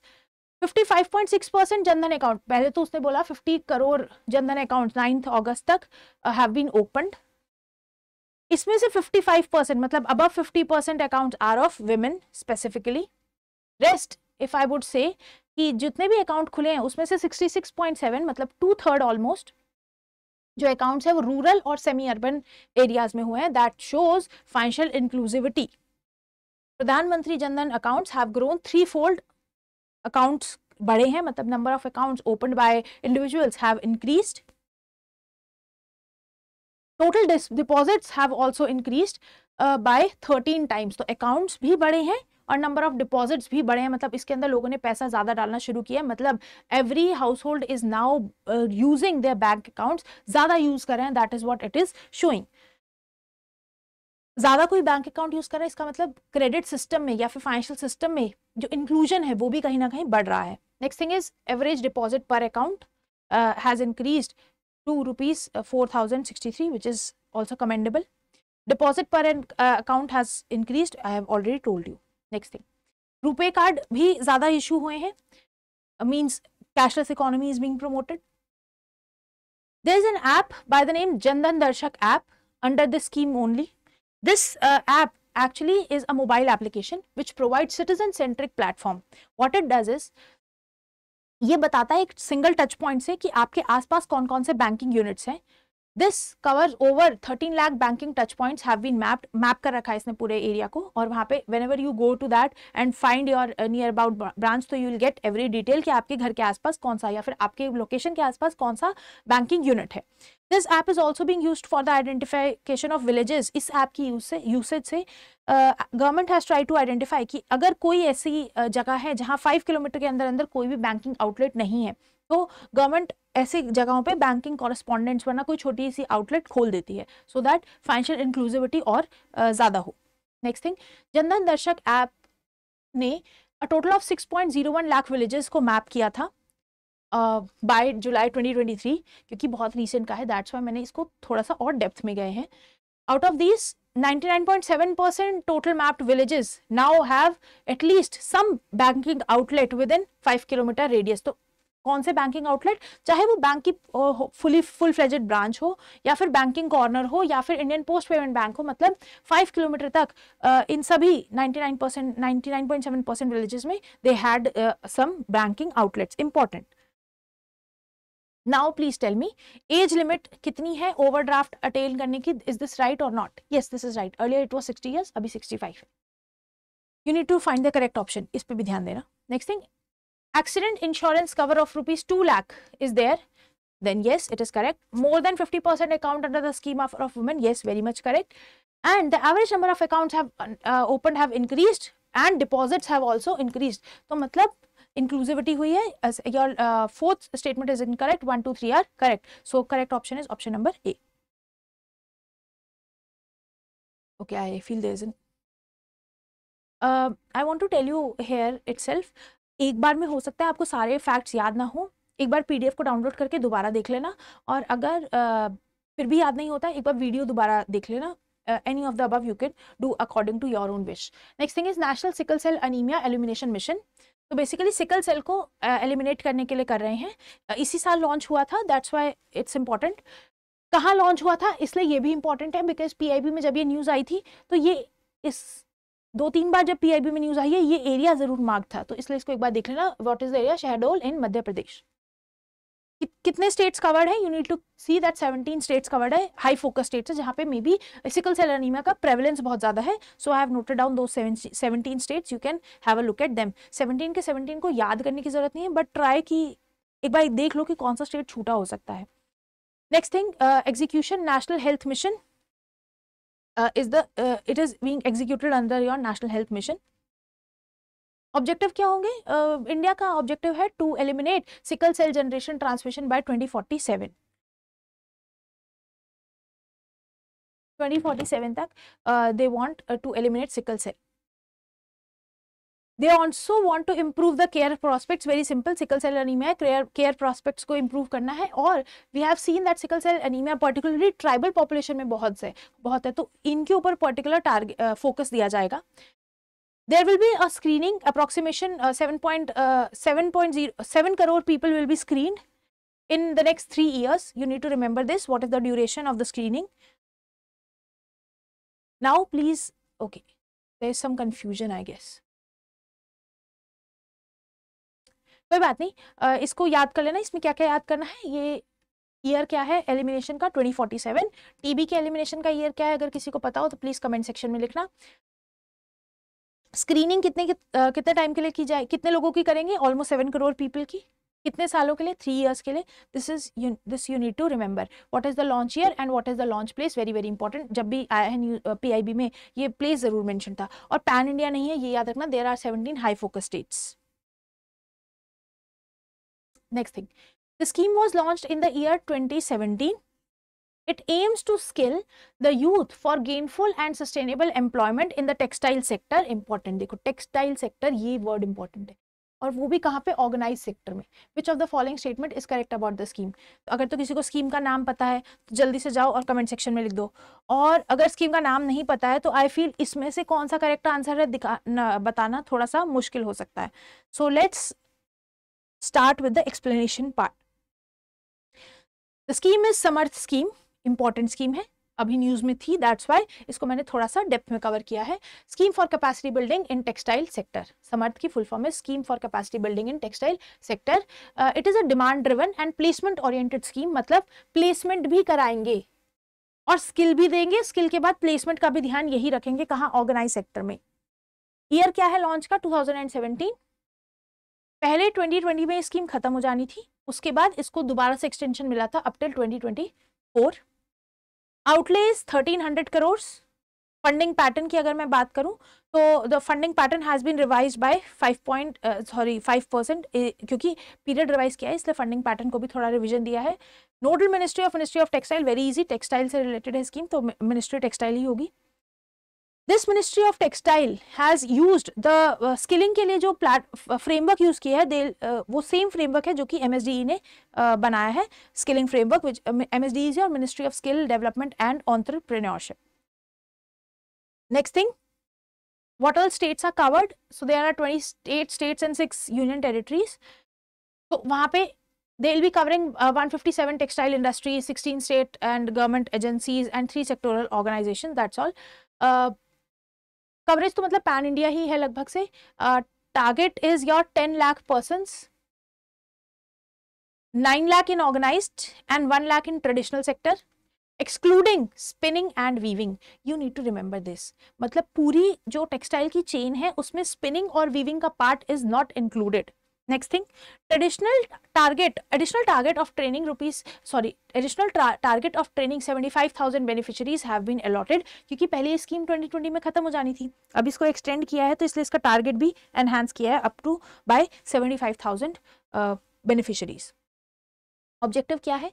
55.6% Jan Dhan account, पहले तो उसने बोला 50 करोड़ जनधन अकाउंट 9 अगस्त तक हैव बीन ओपन्ड. इसमें से 55% मतलब above 50% account are of women specifically. Rest if I would say कि जितने भी अकाउंट खुले हैं उसमें से 66.7 मतलब 2/3 ऑलमोस्ट जो अकाउंट्स है वो रूरल और सेमी अर्बन एरियाज में हुए हैं. That shows financial inclusivity. Pradhan Mantri Jan Dhan accounts have grown 3-fold. Accounts बढ़े हैं, मतलब number of accounts opened by individuals have increased. Total deposits have also increased by 13 times. तो अकाउंट्स भी बढ़े हैं और नंबर ऑफ डिपॉजिट्स भी बढ़े हैं, मतलब इसके अंदर लोगों ने पैसा ज्यादा डालना शुरू किया. मतलब every house hold is now using their bank accounts, ज्यादा यूज कर रहे हैं. That is what it is showing. ज्यादा कोई बैंक अकाउंट यूज कर रहा है, इसका मतलब क्रेडिट सिस्टम में या फिर फाइनेंशियल सिस्टम में जो इंक्लूजन है वो भी कहीं ना कहीं बढ़ रहा है. Next thing is average deposit per account has increased to rupees 4063, which is also commendable. Deposit per account has increased. I have already told you. Next thing, RuPay card भी ज़्यादा issue हुए हैं. Means cashless economy is being promoted. There is an app by the name Jandan Darshak app under this scheme only. This app actually is a mobile application which provides citizen-centric platform. What it does is ये बताता है एक single touch point से कि आपके आसपास कौन कौन से बैंकिंग यूनिट्स हैं. This covers over 13 lakh banking touch points have been mapped कर रखा है इसने पूरे एरिया को. और वहाँ पे whenever you go to that and find your near about branch, तो you will get every detail कि आपके घर के आसपास कौन सा या फिर आपके लोकेशन के आसपास कौन सा बैंकिंग यूनिट है. This app is also being used for the identification of villages. इस ऐप की यूसेज से government has try to identify कि अगर कोई ऐसी जगह है जहाँ 5 किलोमीटर के अंदर अंदर कोई भी बैंकिंग आउटलेट नहीं है, तो गवर्नमेंट ऐसी जगहों पे बैंकिंग कॉरेस्पॉन्डेंट्स वरना कोई छोटी सी आउटलेट खोल देती है, सो दैट फाइनेंशियल इंक्लूसिविटी और ज़्यादा हो. नेक्स्ट थिंग, जनधन दर्शक ऐप ने a total of 6.01 lakh villages को मैप किया था बाय जुलाई 2023. क्योंकि बहुत रीसेंट का है, दैट्स वाई मैंने इसको थोड़ा सा और डेप्थ में गए हैं. Out of these 99.7% total mapped villages now have at least some banking outlet within 5 kilometer radius. तो कौन से बैंकिंग आउटलेट, चाहे वो बैंक की फुल फ्लेजेड ब्रांच हो या फिर बैंकिंग कॉर्नर हो या फिर इंडियन पोस्ट पेमेंट बैंक हो, मतलब 5 किलोमीटर तक इन सभी 99.7% विलेजेस में they had some banking outlets. Important. Now please tell me, age limit कितनी है ओवरड्राफ्ट अटेन करने की? इज दिस राइट और not? Yes, this is right. Earlier it was 60 years, अभी 65 है. You need to find the correct option, इस पे भी ध्यान देना. Next thing, accident insurance cover of rupees 2 lakh is there, then yes, it is correct. More than 50% account under the scheme of women, yes, very much correct. And the average number of accounts have opened have increased and deposits have also increased. तो मतलब inclusivity हुई है. As your fourth statement is incorrect. 1, 2, 3 are correct. So correct option is option number A. Okay, I feel there isn't. I want to tell you here itself. एक बार में हो सकता है आपको सारे फैक्ट्स याद ना हो, एक बार पीडीएफ को डाउनलोड करके दोबारा देख लेना, और अगर फिर भी याद नहीं होता है एक बार वीडियो दोबारा देख लेना. Any of the above you can do according to your own wish. Next thing is national sickle cell anaemia elimination mission. तो बेसिकली सिकल सेल को एलिमिनेट करने के लिए कर रहे हैं. इसी साल लॉन्च हुआ था, दैट्स वाई इट्स इंपॉर्टेंट. कहाँ लॉन्च हुआ था इसलिए ये भी इंपॉर्टेंट है, बिकॉज पीआईबी में जब ये न्यूज़ आई थी तो ये इस 2-3 बार जब पीआईबी में न्यूज़ आई है ये एरिया जरूर मार्क था, तो इसलिए इसको एक बार देख लेना. What is the area? Shahdol in Madhya Pradesh. कितने स्टेट्स कवर्ड है? You need to see that 17 states covered है. हाई फोकस स्टेट्स है जहाँ पे may be sickle cell anaemia का प्रेवलेंस बहुत ज्यादा है. So I have noted down दो 17 states. You can have a look at them. 17 के 17 को याद करने की जरूरत नहीं है, बट ट्राई की एक बार देख लो कि कौन सा स्टेट छूटा हो सकता है. Next thing, execution national health mission it is being executed under your national health mission. Objective क्या होंगे? इंडिया का ऑब्जेक्टिव है to eliminate sickle cell generation transmission by 2047. 2047 तक they want to eliminate sickle cell. They also want to improve the care prospects. Very simple, sickle cell anemia care prospects को improve करना है. और we have seen that sickle cell anemia particularly tribal population में बहुत है, तो इनके ऊपर particular target focus दिया जाएगा. There will be a screening approximation 7 crore people will be screened in the next 3 years. You need to remember this. What is the duration of the screening? Now please, okay, there is some confusion I guess. कोई बात नहीं, इसको याद कर लेना. इसमें क्या क्या याद करना है ये ईयर क्या है एलिमिनेशन का 2047। टीबी के एलिमिनेशन का ईयर क्या है, अगर किसी को पता हो तो प्लीज कमेंट सेक्शन में लिखना। स्क्रीनिंग कितने टाइम के लिए की जाए, कितने लोगों की करेंगे, ऑलमोस्ट 7 करोड़ पीपल की, कितने सालों के लिए, 3 इयर्स के लिए। This you need to remember. What is the launch year and what is the launch place, very very important. जब भी आया है पीआईबी में ये प्लेस जरूर मेंशन था। और पैन इंडिया नहीं है ये याद रखना, there are 17 high focus states. Next thing, the scheme was launched in the year 2017. It aims to skill the youth for gainful and sustainable employment in the textile sector. Important, देखो textile sector ये word important है, और वो भी कहाँ पे, organise sector में। विच of the following statement is correct about the scheme. अगर तो किसी को स्कीम का नाम पता है तो जल्दी से जाओ और कमेंट सेक्शन में लिख दो, और अगर स्कीम का नाम नहीं पता है तो आई फील इसमें से कौन सा करेक्ट आंसर है बताना थोड़ा सा मुश्किल हो सकता है। So let's start with the explanation part. The scheme is Samarth scheme, important scheme है, अभी न्यूज में थी, दैट्स वाई इसको मैंने थोड़ा सा डेप्थ में कवर किया है। Scheme for capacity building in textile sector, Samarth की फुल फॉर्म है scheme for capacity building in textile sector. It is a demand driven and placement oriented scheme, मतलब प्लेसमेंट भी कराएंगे और स्किल भी देंगे, स्किल के बाद प्लेसमेंट का भी ध्यान यही रखेंगे, कहाँ, ऑर्गेनाइज सेक्टर में। ईयर क्या है लॉन्च का, 2017। पहले 2020 में स्कीम खत्म हो जानी थी, उसके बाद इसको दोबारा से एक्सटेंशन मिला था up till 2024। Outlay is 1300 crore. Funding pattern की अगर मैं बात करूं तो the funding pattern has been revise by 5%, क्योंकि पीरियड रिवाइज किया है इसलिए फंडिंग पैटर्न को भी थोड़ा रिवीजन दिया है। Nodal ministry of textile, very easy, textile से रिलेटेड है स्कीम तो मिनिस्ट्री टेक्सटाइल ही होगी। This ministry of textile has used the skilling के लिए जो फ्रेमवर्क यूज किया है, वो सेम फ्रेमवर्क है जो कि MSDE ने बनाया है, स्किलिंग फ्रेमवर्क विच MSDE और ministry of skill development and entrepreneurship. Next thing, what all states are covered? So there are 28 states and 6 union territories. तो वहाँ पे they will be covering 157 textile industries, 16 state and government agencies and 3 sectoral organizations. That's all. Coverage तो मतलब pan India ही है लगभग से। Target is your 10 lakh persons, 9 lakh in organised and 1 lakh in traditional sector, excluding spinning and weaving. You need to remember this, मतलब पूरी जो textile की चेन है उसमें स्पिनिंग और वीविंग का part is not included. Next thing, additional target of training 75,000 beneficiaries have been allotted, क्योंकि पहले ये स्कीम 2020 में खत्म हो जानी थी, अब इसको एक्सटेंड किया है तो इसलिए इसका टारगेट भी एनहांस किया है up to by 75,000 beneficiaries. Objective क्या है,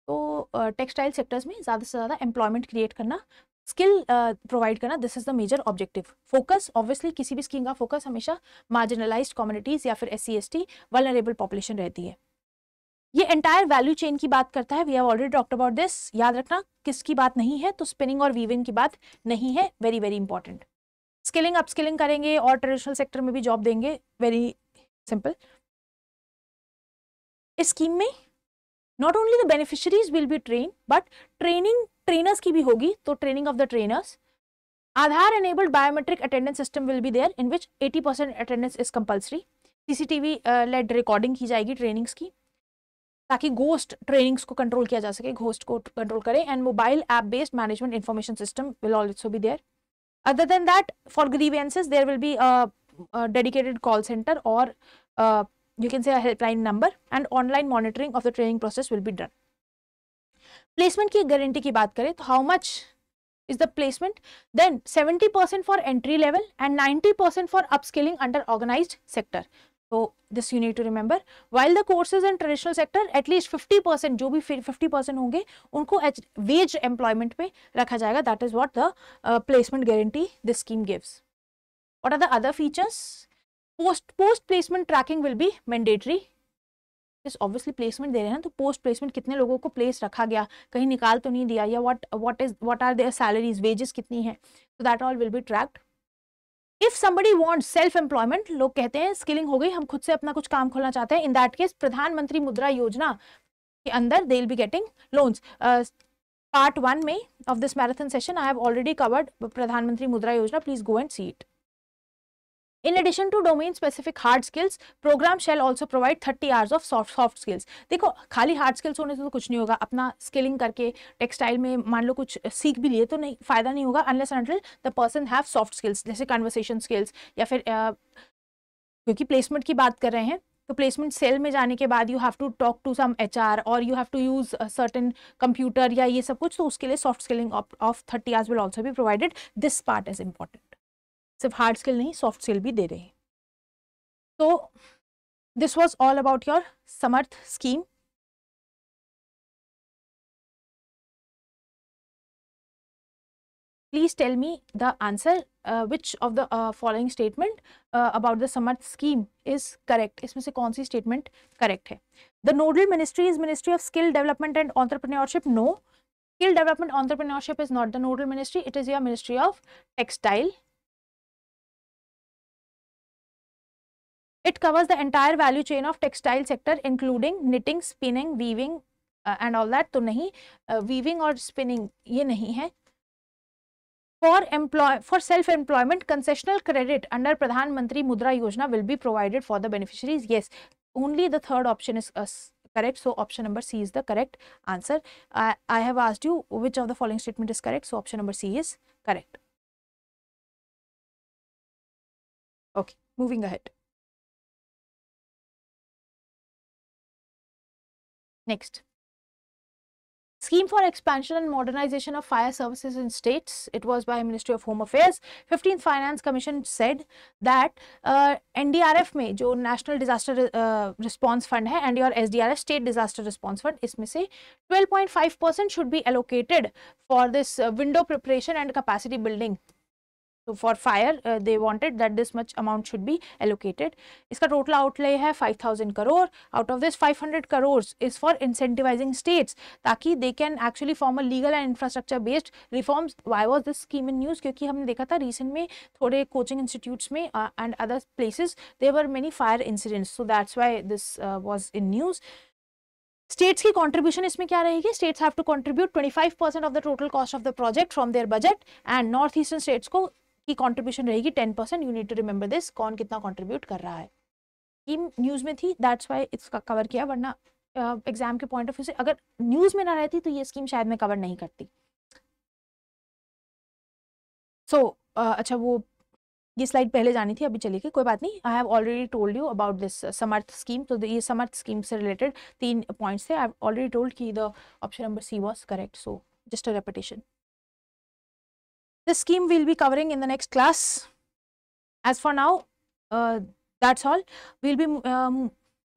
तो टेक्सटाइल सेक्टर्स में ज़्यादा से ज़्यादा एम्प्लॉयमेंट क्रिएट करना, स्किल प्रोवाइड करना, this is the major objective. Focus obviously किसी भी स्कीम का फोकस हमेशा मार्जिनलाइज्ड कम्युनिटीज या फिर SC/ST वल्नरेबल पॉपुलेशन रहती है। ये एंटायर वैल्यू चेन की बात करता है, we have already talked about this. याद रखना किसकी बात नहीं है, तो स्पिनिंग और वीविंग की बात नहीं है, very very important. Skilling upskilling करेंगे और ट्रेडिशनल सेक्टर में भी जॉब देंगे, वेरी सिंपल। इस स्कीम में not only the beneficiaries will be train but training trainers की भी होगी, तो training of the trainers. Aadhaar enabled biometric attendance system will be there in which 80% attendance is compulsory. CCTV led recording की जाएगी trainings की, ताकि ghost trainings को control किया जा सके, घोस्ट को कंट्रोल करे। And mobile app based management information system will also be there. Other than that, for grievances there will be a dedicated call center or you can say a helpline number, and online monitoring of the training process will be done. Placement की guarantee की बात करें तो how much is the placement? Then 70% for entry level and 90% for upskilling under organized sector. So this you need to remember. While the courses in traditional sector, at least 50%, जो भी 50% होंगे उनको wage employment पे रखा जाएगा. That is what the placement guarantee this scheme gives. What are the other features? Post placement tracking will be mandatory. इस obviously placement दे रहे हैं तो पोस्ट प्लेसमेंट कितने लोगों को प्लेस रखा गया, कहीं निकाल तो नहीं दिया, या what are their salaries, wages कितनी है, तो that all will be tracked. If somebody wants self employment, लोग कहते हैं स्किलिंग हो गई, हम खुद से अपना कुछ काम खोलना चाहते हैं, इन दैट केस प्रधानमंत्री मुद्रा योजना के अंदर दे will be getting loans. Part 1 में of this marathon session I have already covered प्रधानमंत्री मुद्रा योजना, please go and see it. In addition to domain specific hard skills, program shall also provide 30 hours of soft skills. देखो खाली hard skills होने से तो कुछ नहीं होगा, अपना स्किलिंग करके टेक्सटाइल में मान लो कुछ सीख भी लिए तो नहीं फायदा नहीं होगा unless and until the person have soft skills, जैसे conversation skills या फिर क्योंकि प्लेसमेंट की बात कर रहे हैं तो प्लेसमेंट सेल में जाने के बाद you have to talk to some HR और you have to use certain computer या ये सब कुछ, तो उसके लिए soft skilling of 30 hours will also be provided. This part is important. सिर्फ हार्ड स्किल नहीं, सॉफ्ट स्किल भी दे रहे हैं. तो this was all about your Samarth scheme. Please tell me the answer, which of the following statement about the Samarth scheme is correct. इसमें से कौन सी statement correct है? The nodal ministry is Ministry of Skill Development and Entrepreneurship. No, Skill Development Entrepreneurship is not the nodal ministry. It is your Ministry of Textile. It covers the entire value chain of textile sector, including knitting, spinning, weaving and all that. तो नहीं, weaving और spinning ये नहीं है. For self-employment, concessional credit under Pradhan Mantri Mudra Yojana will be provided for the beneficiaries. Yes, only the third option is correct. So option number C is the correct answer. I have asked you which of the following statement is correct. So option number C is correct. Okay, moving ahead. Next. Scheme for expansion and modernization of fire services in states. It was by Ministry of Home Affairs. 15th Finance Commission said that NDRF में जो National Disaster Response Fund है and your SDRF State Disaster Response Fund, इसमें से 12.5% should be allocated for this window preparation and capacity building. So for fire, they wanted that this much amount should be allocated. इसका total outlay है 5,000 crore. Out of this 500 crores is for incentivizing states ताकि they can actually form a legal and infrastructure based reforms. Why was this scheme in news? क्योंकि हमने देखा था recent में थोड़े coaching institutes में and other places there were many fire incidents. So that's why this was in news. States की contribution इसमें क्या रहेगी? States have to contribute 25% of the total cost of the project from their budget and northeastern states को की contribution रहेगी 10%. You need to remember this, कौन कितना contribute कर रहा है. स्कीम न्यूज़ में थी, दैट्स व्हाई इसका कवर किया, वरना एग्जाम के पॉइंट ऑफ व्यू से अगर न्यूज़ में ना रहती तो ये स्कीम शायद मैं कवर नहीं करती. सो अच्छा, वो ये स्लाइड पहले जानी थी, अभी चलेगी, कोई बात नहीं. आई have already told you about this Samarth scheme. तो ये समर्थ स्कीम से रिलेटेड 3 पॉइंट्स थे. आई हैव ऑलरेडी टोल्ड कि the option number she was correct. So just a repetition. This scheme we'll be covering in the next class. As for now, that's all. We'll be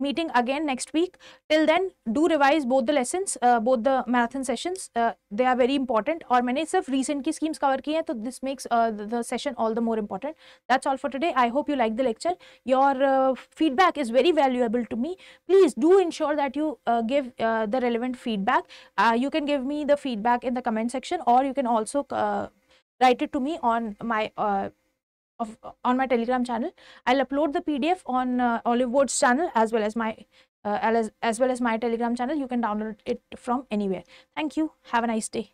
meeting again next week. Till then, do revise both the lessons, both the marathon sessions. They are very important. और मैंने सिर्फ recent की schemes cover की हैं, तो this makes the session all the more important. That's all for today. I hope you like the lecture. Your feedback is very valuable to me. Please do ensure that you give the relevant feedback. You can give me the feedback in the comment section, or you can also write it to me on my on my Telegram channel. I'll upload the PDF on Olive Woods channel as well as my Telegram channel. You can download it from anywhere. Thank you. Have a nice day.